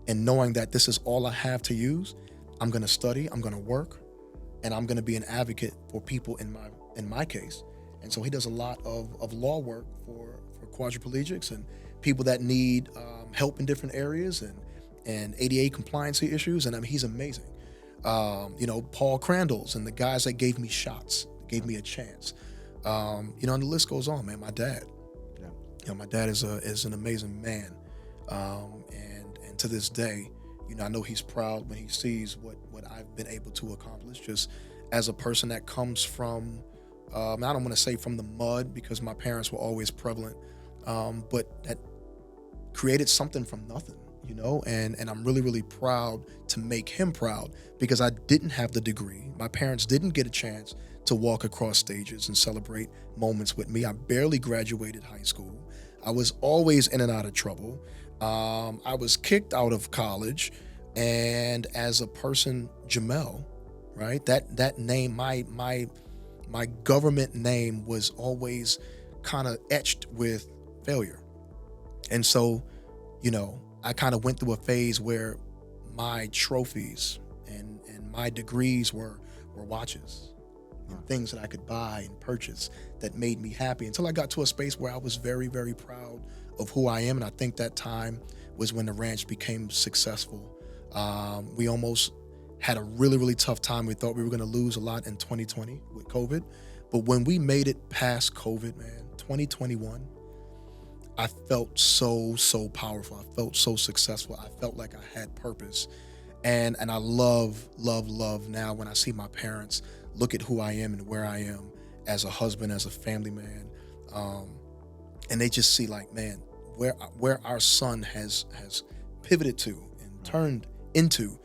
And knowing that this is all I have to use, I'm going to study, I'm going to work, and I'm going to be an advocate for people in my case. And so he does a lot of law work for quadriplegics and people that need help in different areas and ADA compliancy issues. And I mean, he's amazing. You know, Paul Crandall's and the guys that gave me shots, gave me a chance. You know, and the list goes on, man. My dad, Yeah. you know, my dad is an amazing man. And to this day, you know, I know he's proud when he sees what I've been able to accomplish, just as a person that comes from, I don't want to say from the mud because my parents were always prevalent, but that created something from nothing, you know, and I'm really, really proud to make him proud because I didn't have the degree. My parents didn't get a chance to walk across stages and celebrate moments with me. I barely graduated high school. I was always in and out of trouble. I was kicked out of college, and as a person, Jamel, right? That name, my government name was always kind of etched with failure. And so, you know, I kind of went through a phase where my trophies and my degrees were watches and things that I could buy and purchase that made me happy until I got to a space where I was very, very proud of who I am. And I think that time was when the ranch became successful. We almost had a really, really tough time. We thought we were going to lose a lot in 2020 with COVID. But when we made it past COVID, man, 2021, I felt so powerful. I felt so successful. I felt like I had purpose. And I love now when I see my parents look at who I am and where I am as a husband, as a family man. And they just see like, man, where our son has pivoted to and turned into.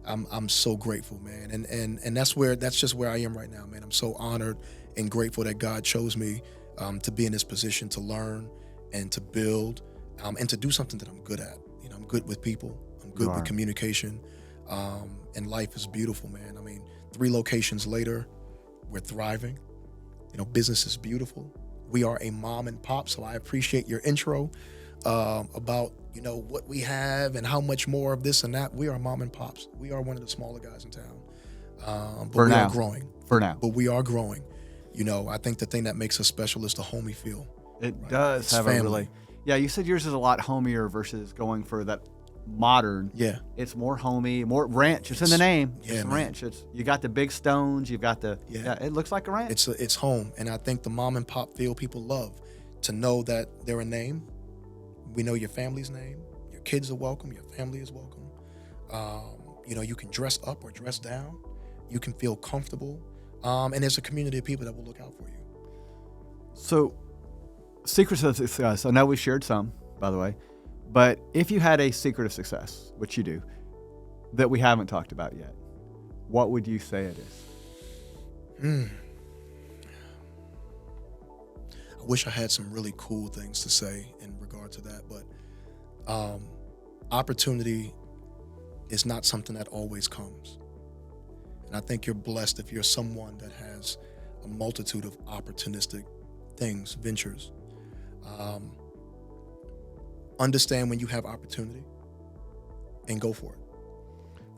I'm so grateful, man. And that's just where I am right now, man. I'm so honored and grateful that God chose me to be in this position to learn and to build and to do something that I'm good at. You know, I'm good with people. I'm good with communication. And life is beautiful, man. I mean, 3 locations later, we're thriving. You know, business is beautiful. We are a mom and pop, so I appreciate your intro about, you know, what we have and how much more of this and that. We are mom and pops. We are one of the smaller guys in town. But we are growing. For now. But we are growing. You know, I think the thing that makes us special is the homey feel. It does have family. a really, yeah, you said yours is a lot homier versus going for that modern. Yeah. It's more homey, more ranch. It's in the name. Yeah, it's man. ranch. It's, you got the big stones. You've got the, it looks like a ranch. It's home. And I think the mom and pop feel people love to know that they're a name. We know your family's name. Your kids are welcome. Your family is welcome. You know, you can dress up or dress down. You can feel comfortable. And there's a community of people that will look out for you. So, secrets of success. I know we shared some, by the way, but if you had a secret of success, which you do, that we haven't talked about yet, what would you say it is? I wish I had some really cool things to say in regard to that, but opportunity is not something that always comes. And I think you're blessed if you're someone that has a multitude of opportunistic things, ventures. Understand when you have opportunity and go for it.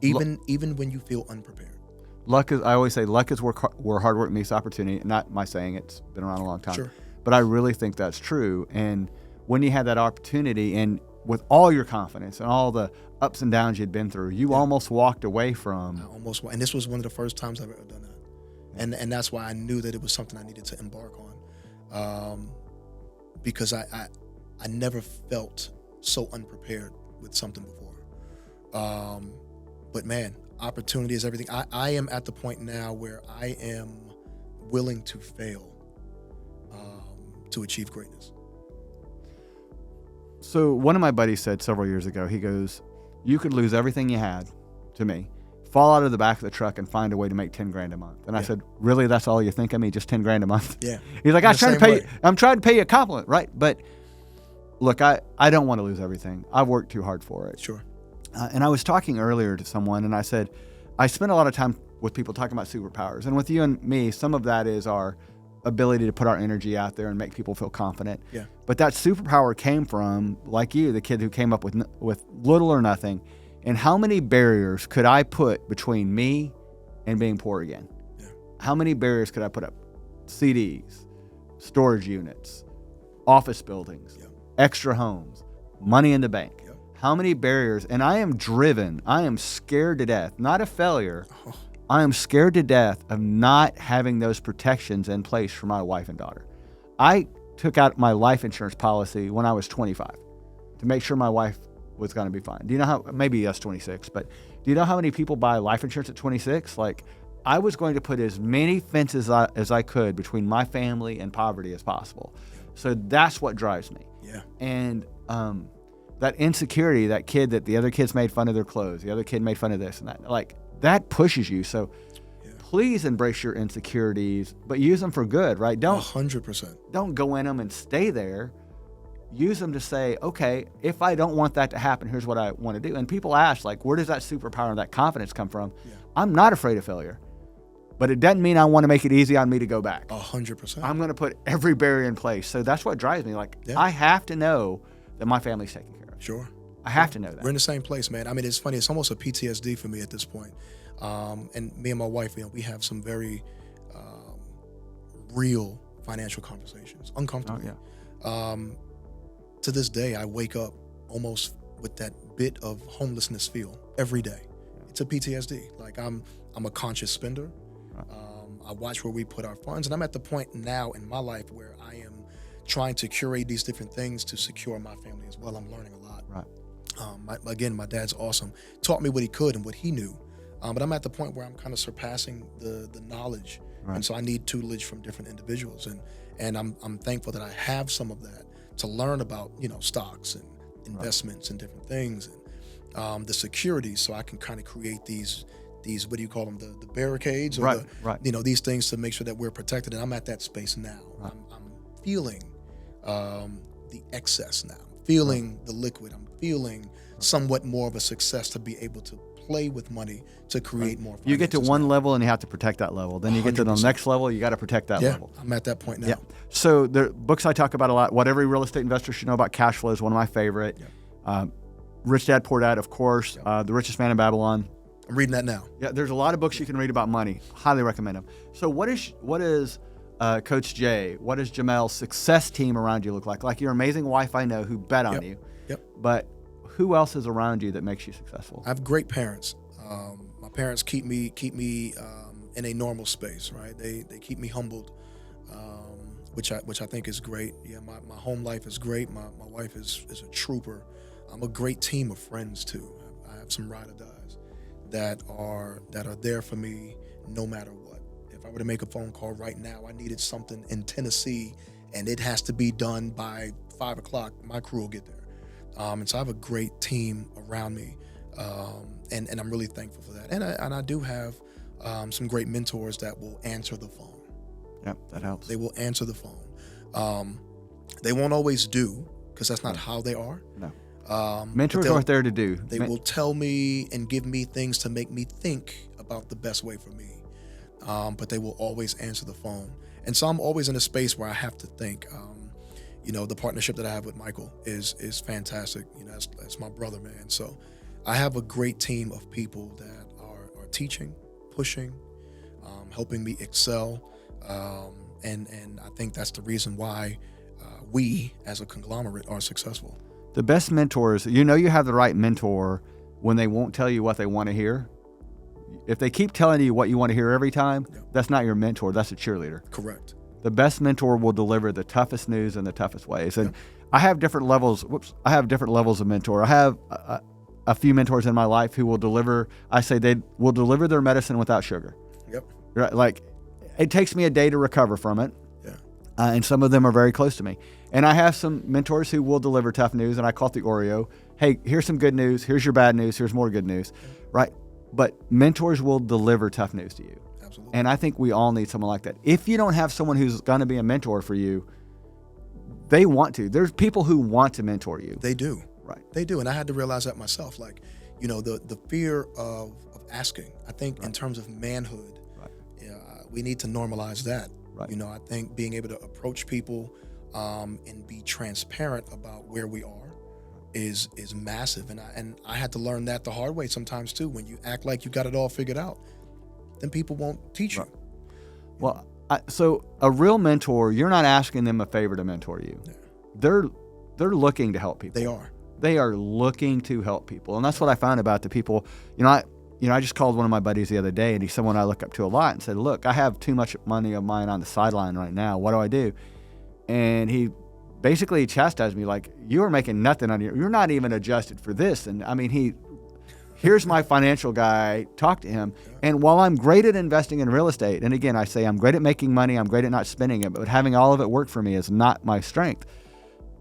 Even when you feel unprepared. Luck is, I always say, luck is where hard work meets opportunity. Not my saying, it's been around a long time. Sure. But I really think that's true. And when you had that opportunity and with all your confidence and all the ups and downs you'd been through, you almost walked away from. And this was one of the first times I've ever done that. And that's why I knew that it was something I needed to embark on. Because I never felt so unprepared with something before. But man, opportunity is everything. I am at the point now where I am willing to fail to achieve greatness. So one of my buddies said several years ago, he goes, you could lose everything you had, to me, fall out of the back of the truck and find a way to make 10 grand a month. And I said, really, that's all you think of me? Just 10 grand a month? Yeah. He's like, I'm trying to pay you a compliment, right? But look, I don't want to lose everything. I've worked too hard for it. Sure. And I was talking earlier to someone, and I said, I spend a lot of time with people talking about superpowers. And with you and me, some of that is our ability to put our energy out there and make people feel confident. Yeah. But that superpower came from, like you, the kid who came up with little or nothing. And how many barriers could I put between me and being poor again? Yeah. How many barriers could I put up? CDs, storage units, office buildings, extra homes, money in the bank. How many barriers? And I am driven. I am scared to death, not a failure. I am scared to death of not having those protections in place for my wife and daughter. I took out my life insurance policy when I was 25 to make sure my wife was going to be fine. Do you know how, maybe that's 26, but do you know how many people buy life insurance at 26? Like, I was going to put as many fences as I could between my family and poverty as possible. So that's what drives me. Yeah. And that insecurity, that kid that the other kids made fun of their clothes, the other kid made fun of this and that, like, that pushes you. So please embrace your insecurities, but use them for good, right? 100%. Don't go in them and stay there. Use them to say, okay, if I don't want that to happen, here's what I want to do. And people ask, like, where does that superpower and that confidence come from? Yeah. I'm not afraid of failure, but it doesn't mean I want to make it easy on me to go back. 100%. I'm going to put every barrier in place. So that's what drives me. Like, I have to know that my family's taken care of. Sure. I have to know that. We're in the same place, man. I mean, it's funny. It's almost a PTSD for me at this point. And me and my wife, we have some very real financial conversations, uncomfortable. Oh, yeah. To this day, I wake up almost with that bit of homelessness feel every day. It's a PTSD. Like, I'm a conscious spender. Right. I watch where we put our funds, and I'm at the point now in my life where I am trying to curate these different things to secure my family as well. I'm learning a lot. Right. My dad's awesome. Taught me what he could and what he knew. But I'm at the point where I'm kind of surpassing the knowledge. Right. And so I need tutelage from different individuals. And I'm thankful that I have some of that to learn about, stocks and investments and different things, and the securities, so I can kind of create these what do you call them, the barricades, or these things to make sure that we're protected. And I'm at that space now. Right. I'm feeling the excess now. I'm feeling the liquid. I'm feeling somewhat more of a success to be able to play with money to create more. You get to one level and you have to protect that level. Then you get to the next level, you got to protect that level. I'm at that point now. Yeah. So the books I talk about a lot, What Every Real Estate Investor Should Know About Cash Flow is one of my favorite. Rich Dad, Poor Dad, of course. The Richest Man in Babylon. I'm reading that now. Yeah, there's a lot of books you can read about money. Highly recommend them. So what is Coach Jay, what does Jamel's success team around you look like? Like your amazing wife, I know, who bet on you. Yep. But who else is around you that makes you successful? I have great parents. My parents keep me in a normal space, right? They keep me humbled, which I think is great. Yeah, my home life is great. My wife is a trooper. I'm a great team of friends too. I have some ride or dies that are there for me no matter what. If I were to make a phone call right now, I needed something in Tennessee, and it has to be done by 5 o'clock. My crew will get there. And so I have a great team around me, and I'm really thankful for that. And I do have some great mentors that will answer the phone. Yep, that helps. They will answer the phone. They won't always do, because that's not how they are. No. Mentors aren't there to do. They will tell me and give me things to make me think about the best way for me. But they will always answer the phone. And so I'm always in a space where I have to think. The partnership that I have with Michael is fantastic. That's my brother, man. So I have a great team of people that are teaching, pushing, helping me excel. And I think that's the reason why we as a conglomerate are successful. The best mentors, you have the right mentor when they won't tell you what they want to hear. If they keep telling you what you want to hear every time, that's not your mentor, that's a cheerleader. Correct. The best mentor will deliver the toughest news in the toughest ways. And I have different levels. I have different levels of mentor. I have a few mentors in my life who will deliver. I say they will deliver their medicine without sugar. Yep. Right? Like, it takes me a day to recover from it. Yeah. And some of them are very close to me. And I have some mentors who will deliver tough news, and I call it the Oreo. Hey, here's some good news. Here's your bad news. Here's more good news. Right? But mentors will deliver tough news to you. Absolutely. And I think we all need someone like that. If you don't have someone who's going to be a mentor for you, they want to. There's people who want to mentor you. They do. Right. They do. And I had to realize that myself. Like, the fear of asking. I think in terms of manhood, we need to normalize that. Right. I think being able to approach people and be transparent about where we are is massive. And I had to learn that the hard way sometimes too. When you act like you got it all figured out, then people won't teach you. Well, so a real mentor, you're not asking them a favor to mentor you. Yeah. They're looking to help people. They are. They are looking to help people. And that's what I found about the people. I just called one of my buddies the other day, and he's someone I look up to a lot, and said, look, I have too much money of mine on the sideline right now. What do I do? And he basically chastised me like, you are making nothing on you're not even adjusted for this. And I mean, here's my financial guy, talk to him. And while I'm great at investing in real estate, and again, I say I'm great at making money, I'm great at not spending it, but having all of it work for me is not my strength.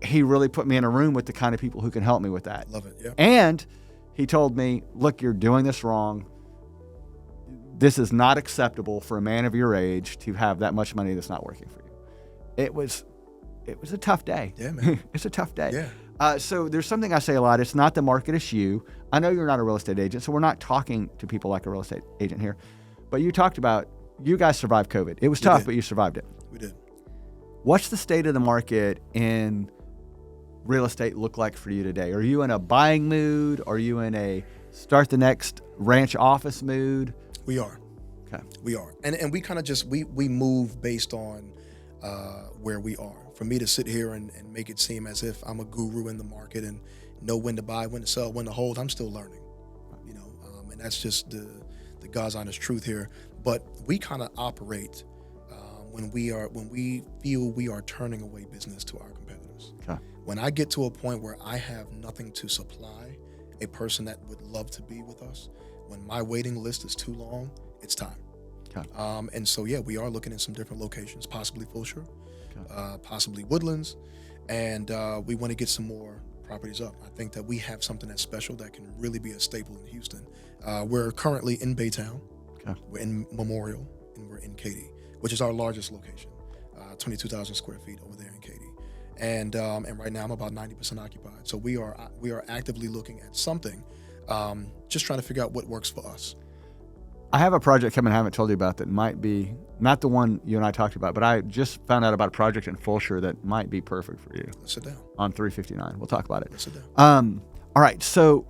He really put me in a room with the kind of people who can help me with that. Love it, yeah. And he told me, look, you're doing this wrong. This is not acceptable for a man of your age to have that much money that's not working for you. It was a tough day. Yeah, man. It's a tough day. Yeah. So there's something I say a lot. It's not the market, it's you. I know you're not a real estate agent, so we're not talking to people like a real estate agent here. But you talked about, you guys survived COVID. It was tough, but you survived it. We did. What's the state of the market in real estate look like for you today? Are you in a buying mood? Are you in a start the next ranch office mood? We are. Okay. We are. And we kind of just, we move based on where we are. For me to sit here and make it seem as if I'm a guru in the market and know when to buy, when to sell, when to hold, I'm still learning, and that's just the God's honest truth here. But we kind of operate when we feel we are turning away business to our competitors. Okay. When I get to a point where I have nothing to supply a person that would love to be with us, when my waiting list is too long, it's time. Okay. And so, we are looking at some different locations, possibly Fulshire, Okay. possibly Woodlands, and we want to get some more properties up. I think that we have something that's special that can really be a staple in Houston. We're currently in Baytown, Okay. we're in Memorial, and we're in Katy, which is our largest location, 22,000 square feet over there in Katy. And right now I'm about 90% occupied. So we are actively looking at something, just trying to figure out what works for us. I have a project coming I haven't told you about that might be not the one you and I talked about, but I just found out about a project in Fulshire that might be perfect for you. Let's sit down. On 359. We'll talk about it. Let's sit down. All right. So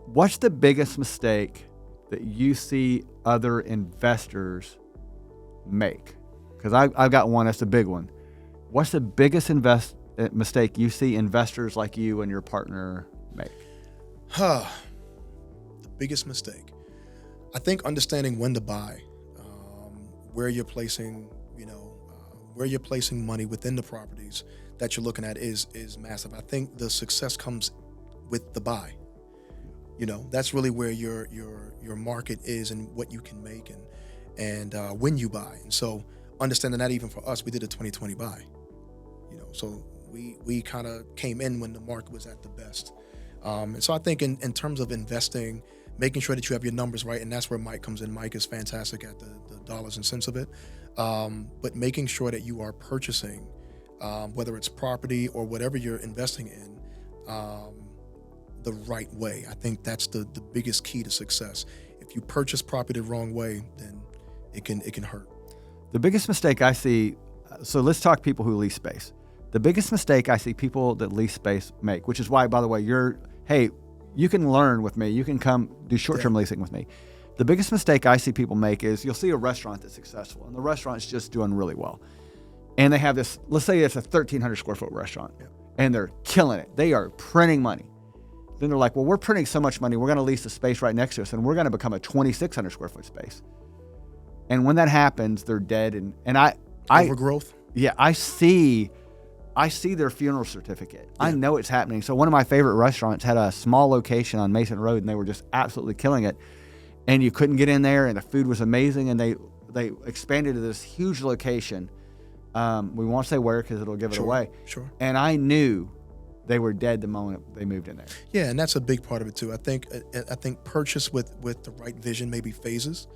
what's the biggest mistake that you see other investors make? Because I've got one that's a big one. What's the biggest mistake you see investors like you and your partner make? The biggest mistake. I think understanding when to buy, where you're placing, where you're placing money within the properties that you're looking at is massive. I think the success comes with the buy. That's really where your market is and what you can make and when you buy. And so understanding that, even for us, we did a 2020 buy. So we kind of came in when the market was at the best. And so I think in terms of investing, making sure that you have your numbers right, and that's where Mike comes in. Mike is fantastic at the dollars and cents of it. But making sure that you are purchasing, whether it's property or whatever you're investing in, the right way. I think that's the biggest key to success. If you purchase property the wrong way, then it can hurt. The biggest mistake I see, so let's talk people who lease space. The biggest mistake I see people that lease space make, which is why, by the way, you can learn with me. You can come do short-term leasing with me. The biggest mistake I see people make is you'll see a restaurant that's successful, and the restaurant's just doing really well. And they have this, let's say it's a 1,300 square foot restaurant, and they're killing it. They are printing money. Then they're like, well, we're printing so much money, we're going to lease the space right next to us, and we're going to become a 2,600 square foot space. And when that happens, they're dead. And Overgrowth? Yeah, I see their funeral certificate. Yeah. I know it's happening. So one of my favorite restaurants had a small location on Mason Road, and they were just absolutely killing it. And you couldn't get in there, and the food was amazing. And they expanded to this huge location. We won't say where because it'll give it away. Sure. And I knew they were dead the moment they moved in there. Yeah, and that's a big part of it too. I think purchase with the right vision, maybe phases,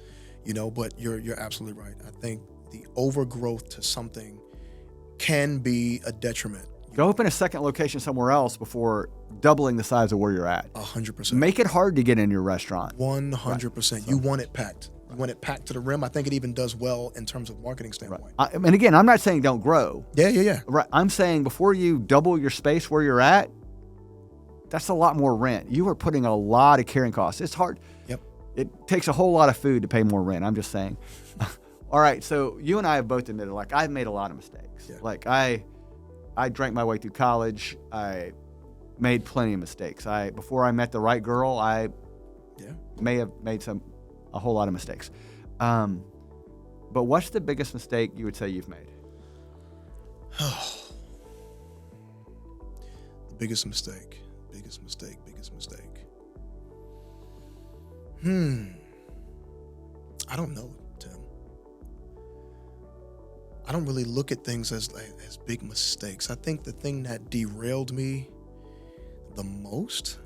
but you're absolutely right. I think the overgrowth to something can be a detriment. Go open a second location somewhere else before doubling the size of where you're at. 100%. Make it hard to get in your restaurant. 100%. Right. You want it packed. You want it packed to the rim. I think it even does well in terms of marketing standpoint. Right. And again, I'm not saying don't grow. Yeah. Right. I'm saying before you double your space where you're at, that's a lot more rent. You are putting a lot of carrying costs. It's hard. Yep. It takes a whole lot of food to pay more rent. I'm just saying. All right. So you and I have both admitted, like, I've made a lot of mistakes. Yeah. Like I drank my way through college. I made plenty of mistakes. Before I met the right girl, I may have made a whole lot of mistakes. But what's the biggest mistake you would say you've made? The biggest mistake. I don't know, Tim. I don't really look at things as big mistakes. I think the thing that derailed me the most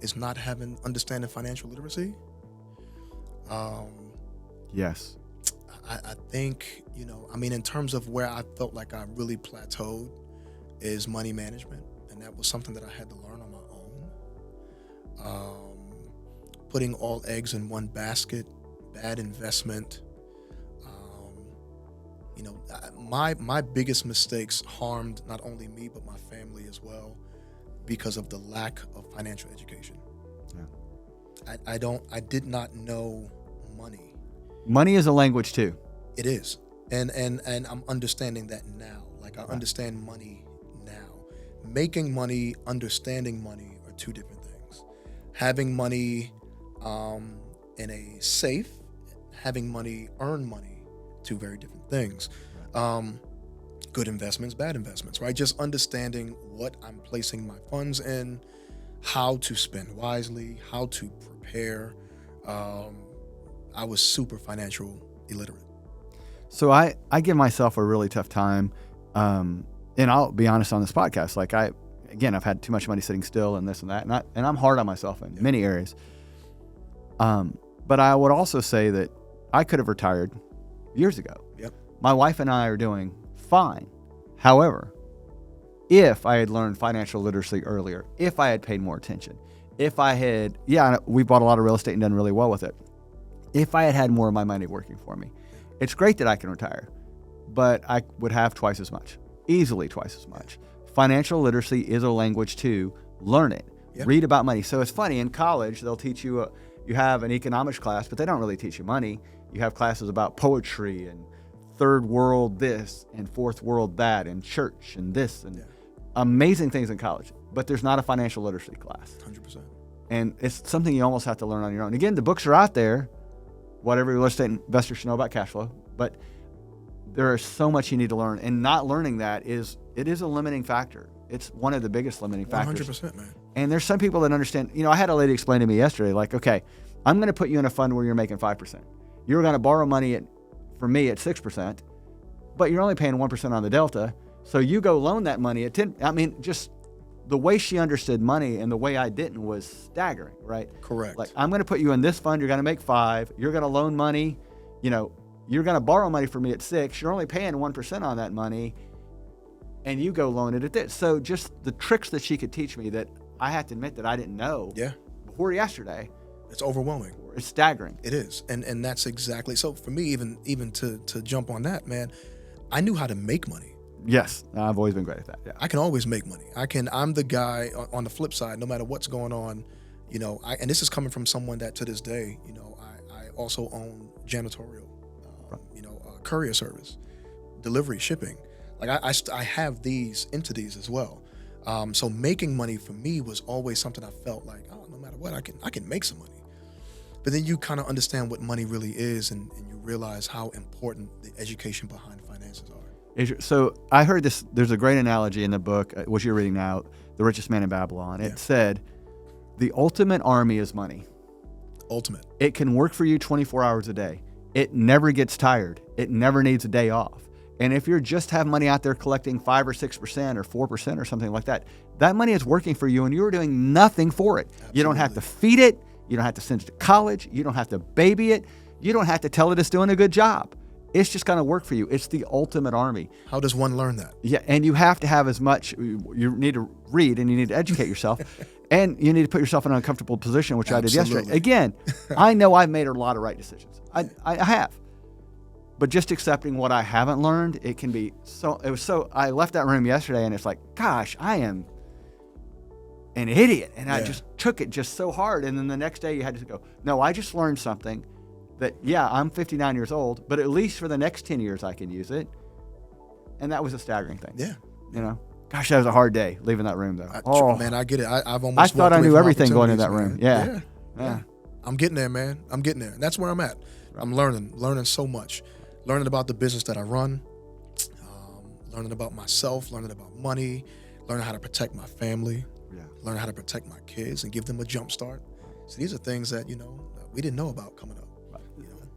is not understanding financial literacy. Yes. I think, in terms of where I felt like I really plateaued is money management. And that was something that I had to learn on my own. Putting all eggs in one basket, bad investment. My biggest mistakes harmed not only me, but my family as well because of the lack of financial education. Yeah. I did not know money. Money is a language too. It is. And I'm understanding that now. Like I understand money now. Making money, understanding money are two different things. Having money in a safe, having money, earn money, two very different things. Good investments, bad investments, right? Just understanding what I'm placing my funds in, how to spend wisely, how to prepare. I was super financial illiterate. So I give myself a really tough time. And I'll be honest on this podcast. Like I've had too much money sitting still and this and that. And I'm hard on myself in many areas. But I would also say that I could have retired years ago. Yep. My wife and I are doing fine. However, if I had learned financial literacy earlier, if I had paid more attention, if I had, we bought a lot of real estate and done really well with it. If I had had more of my money working for me, it's great that I can retire, but I would have twice as much, easily twice as much. Financial literacy is a language too. Learn it. Yep. Read about money. So it's funny, in college, they'll teach you, you have an economics class, but they don't really teach you money. You have classes about poetry and third world this and fourth world that and church and this and amazing things in college. But there's not a financial literacy class. 100%. And it's something you almost have to learn on your own. Again, the books are out there, what every real estate investor should know about cash flow, but there is so much you need to learn. And not learning that is a limiting factor. It's one of the biggest limiting factors. 100%, man. And there's some people that understand, I had a lady explain to me yesterday, like, okay, I'm going to put you in a fund where you're making 5%. You're going to borrow money for me at 6%, but you're only paying 1% on the delta. So you go loan that money at 10. Just the way she understood money and the way I didn't was staggering, right? Correct. Like, I'm going to put you in this fund. You're going to make 5. You're going to loan money. You're going to borrow money from me at 6. You're only paying 1% on that money, and you go loan it at this. So just the tricks that she could teach me that I have to admit that I didn't know before yesterday. It's overwhelming. It's staggering. It is. And that's exactly. So for me, even to jump on that, man, I knew how to make money. Yes. I've always been great at that. Yeah. I can always make money. I'm the guy on the flip side, no matter what's going on, and this is coming from someone that to this day, I also own janitorial, courier service, delivery, shipping. Like I have these entities as well. So making money for me was always something I felt like, no matter what, I can make some money. But then you kind of understand what money really is, and you realize how important the education behind finances are. So I heard this, there's a great analogy in the book, which you're reading now, The Richest Man in Babylon. It said, the ultimate army is money. Ultimate. It can work for you 24 hours a day. It never gets tired. It never needs a day off. And if you're just have money out there collecting 5 or 6% or 4% or something like that, that money is working for you and you're doing nothing for it. Absolutely. You don't have to feed it. You don't have to send it to college. You don't have to baby it. You don't have to tell it it's doing a good job. It's just going to work for you. It's the ultimate army. How does one learn that? Yeah, and you have to have as much, you need to read and you need to educate yourself. And you need to put yourself in an uncomfortable position, which Absolutely. I did yesterday. Again, I know I've made a lot of right decisions. I have. But just accepting what I haven't learned, it can be I left that room yesterday and it's like, gosh, I am an idiot. And I just took it just so hard. And then the next day you had to go, no, I just learned something that, yeah, I'm 59 years old, but at least for the next 10 years I can use it. And that was a staggering thing. Yeah. You know? Gosh, that was a hard day leaving that room, though. Man, I get it. I've almost. I thought I knew everything going in that opportunities, room. man. Yeah. I'm getting there, man. I'm getting there. And that's where I'm at. I'm learning so much. Learning about the business that I run, learning about myself, learning about money, learning how to protect my family, learning how to protect my kids and give them a jump start. So these are things that, we didn't know about coming up.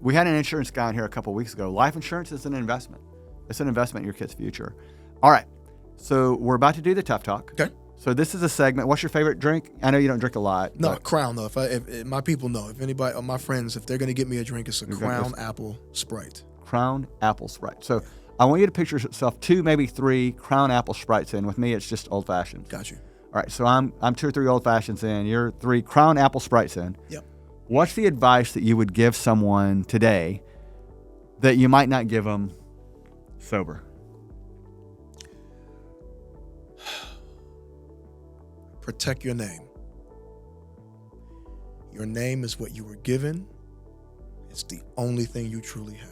We had an insurance guy in here a couple of weeks ago. Life insurance is an investment. It's an investment in your kid's future. All right. So we're about to do the tough talk. Okay. So this is a segment. What's your favorite drink? I know you don't drink a lot. No, Crown though. If my people know, if anybody, my friends, if they're going to get me a drink, it's a Crown Apple Sprite. Crown Apple Sprite. So I want you to picture yourself 2, maybe 3 Crown Apple Sprites in. With me, it's just old fashioned. Got you. All right. So I'm 2 or 3 old fashions in. You're 3 Crown Apple Sprites in. Yep. What's the advice that you would give someone today that you might not give them sober? Protect your name. Your name is what you were given. It's the only thing you truly have.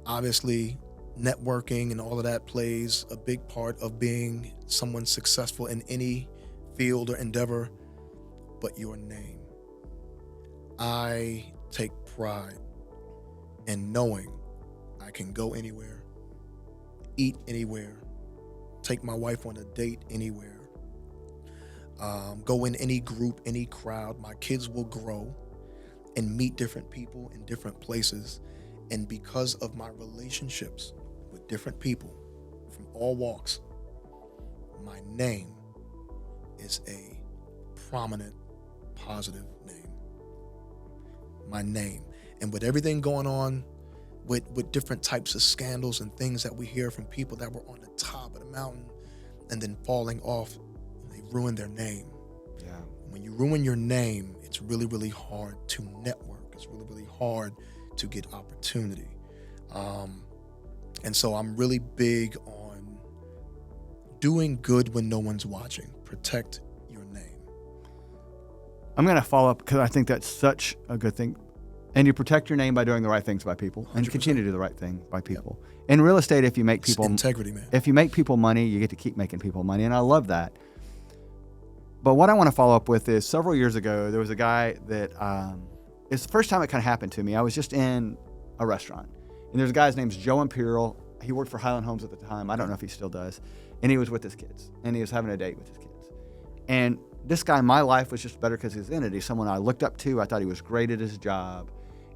Obviously, networking and all of that plays a big part of being someone successful in any field or endeavor, but your name. I take pride in knowing I can go anywhere, eat anywhere, take my wife on a date anywhere, go in any group, any crowd. My kids will grow and meet different people in different places. And because of my relationships with different people from all walks, my name is a prominent, positive name. My name. And with everything going on with different types of scandals and things that we hear from people that were on the top of the mountain and then falling off, they ruin their name. Yeah. When you ruin your name, it's really, really hard to network. It's really, really hard to get opportunity. And so I'm really big on doing good when no one's watching. Protect your name. I'm going to follow up because I think that's such a good thing. And you protect your name by doing the right things by people 100%. And you continue to do the right thing by people. Yep. In real estate, if you make people integrity, man. If you make people money, you get to keep making people money. And I love that. But what I want to follow up with is several years ago, there was a guy that it's the first time it kind of happened to me. I was just in a restaurant. And there's a guy, his name's Joe Imperial. He worked for Highland Homes at the time. I don't know if he still does. And he was with his kids. And he was having a date with his kids. And this guy, my life was just better because he's in it. He's someone I looked up to. I thought he was great at his job.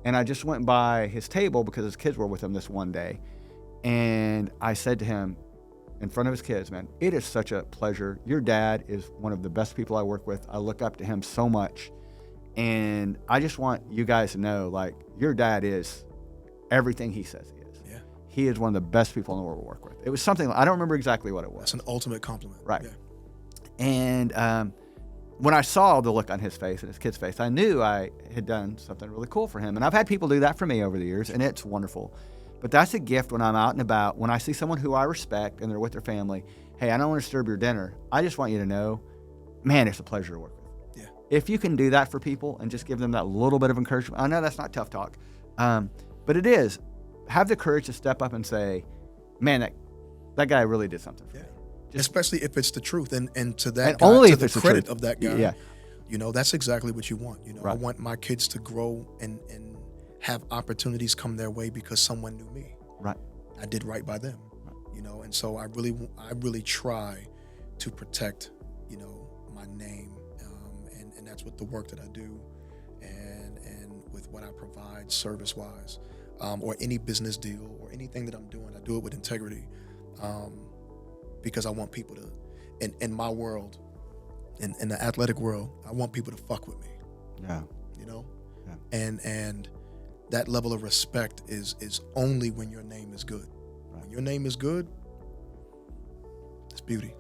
And I just went by his table because his kids were with him this one day. And I said to him in front of his kids, man, it is such a pleasure. Your dad is one of the best people I work with. I look up to him so much. And I just want you guys to know, like, your dad is everything he says he is. Yeah. He is one of the best people in the world to work with. It was something, I don't remember exactly what it was. That's an ultimate compliment. Right. Yeah. And when I saw the look on his face and his kid's face, I knew I had done something really cool for him. And I've had people do that for me over the years, and it's wonderful. But that's a gift when I'm out and about, when I see someone who I respect and they're with their family. Hey, I don't want to disturb your dinner. I just want you to know, man, it's a pleasure to work with. Yeah. If you can do that for people and just give them that little bit of encouragement, I know that's not tough talk, but it is. Have the courage to step up and say, man, that guy really did something for me. Especially if it's the truth, and to that and guy, only to if the it's credit the truth. of that guy. Yeah. That's exactly what you want. Right. I want my kids to grow and have opportunities come their way because someone knew me. Right. I did right by them. Right. And so I really try to protect, my name, and that's with the work that I do, and with what I provide service wise. or any business deal or anything that I'm doing, I do it with integrity, because I want people to, in my world, in the athletic world, I want people to fuck with me. Yeah. You know, Yeah. and that level of respect is only when your name is good. Right. When your name is good, it's beauty.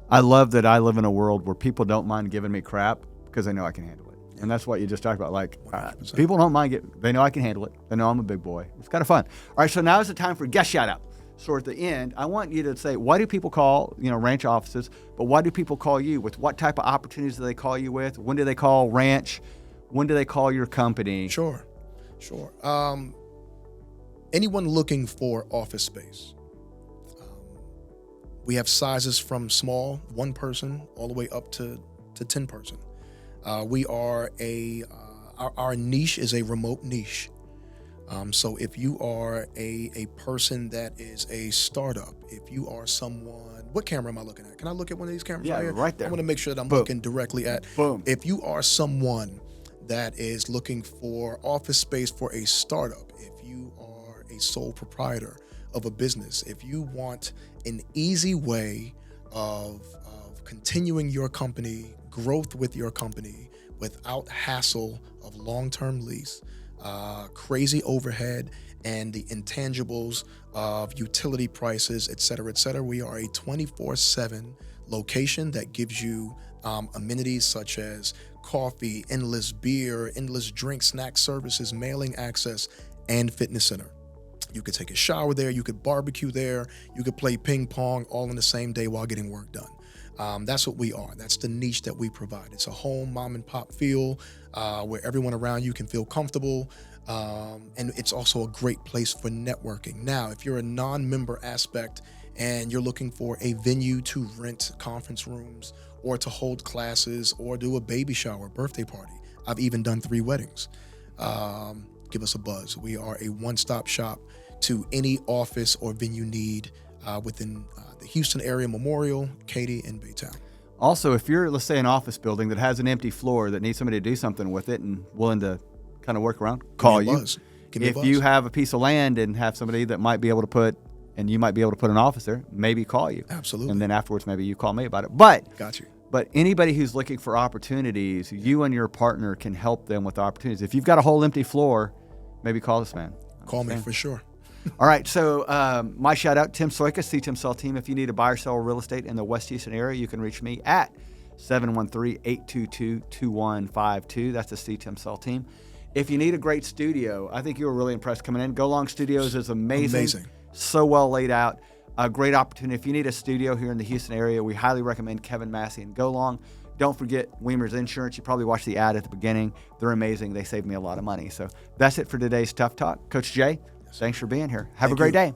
I love that I live in a world where people don't mind giving me crap because they know I can handle it. And that's what you just talked about. Like, 100%. people don't mind they know I can handle it. They know I'm a big boy. It's kind of fun. All right, so now is the time for guest shout out. So at the end, I want you to say, why do people call, ranch offices, but why do people call you? With what type of opportunities do they call you with? When do they call ranch? When do they call your company? Sure. Anyone looking for office space. We have sizes from small, 1 person, all the way up to 10 person. We are our niche is a remote niche. So if you are a person that is a startup, if you are someone, what camera am I looking at? Can I look at one of these cameras right here? Right there. I want to make sure that I'm Boom. looking directly at. Boom. If you are someone that is looking for office space for a startup, if you are a sole proprietor of a business, if you want an easy way of continuing your company, growth with your company without hassle of long-term lease, crazy overhead, and the intangibles of utility prices, et cetera, we are a 24/7 location that gives you amenities such as coffee, endless beer, endless drink, snack services, mailing access, and fitness center. You could take a shower there, you could barbecue there, you could play ping pong all in the same day while getting work done. That's what we are. That's the niche that we provide. It's a home mom and pop feel where everyone around you can feel comfortable. And it's also a great place for networking. Now, if you're a non-member aspect and you're looking for a venue to rent conference rooms or to hold classes or do a baby shower, birthday party, I've even done 3 weddings. Give us a buzz. We are a one-stop shop to any office or venue need within the Houston area, Memorial, Katy, and Baytown. Also, if you're, let's say, an office building that has an empty floor that needs somebody to do something with it and willing to kind of work around, call you. If you have a piece of land and have somebody that might be able to put, and you might be able to put an office there, maybe call you. Absolutely. And then afterwards, maybe you call me about it. But Got you. But anybody who's looking for opportunities, you and your partner can help them with opportunities. If you've got a whole empty floor, maybe call this man. Call me for sure. All right, so my shout out, Tim Sojka, C Tim Sell Team. If you need to buy or sell real estate in the West Houston area, you can reach me at 713-822-2152. That's the C Tim Sell Team. If you need a great studio, I think you were really impressed coming in. Go Long Studios is amazing. So well laid out. A great opportunity. If you need a studio here in the Houston area, we highly recommend Kevin Massey and Go Long. Don't forget Weamer's Insurance. You probably watched the ad at the beginning. They're amazing. They saved me a lot of money. So that's it for today's Tough Talk. Coach Jay, thanks for being here. Have a great day.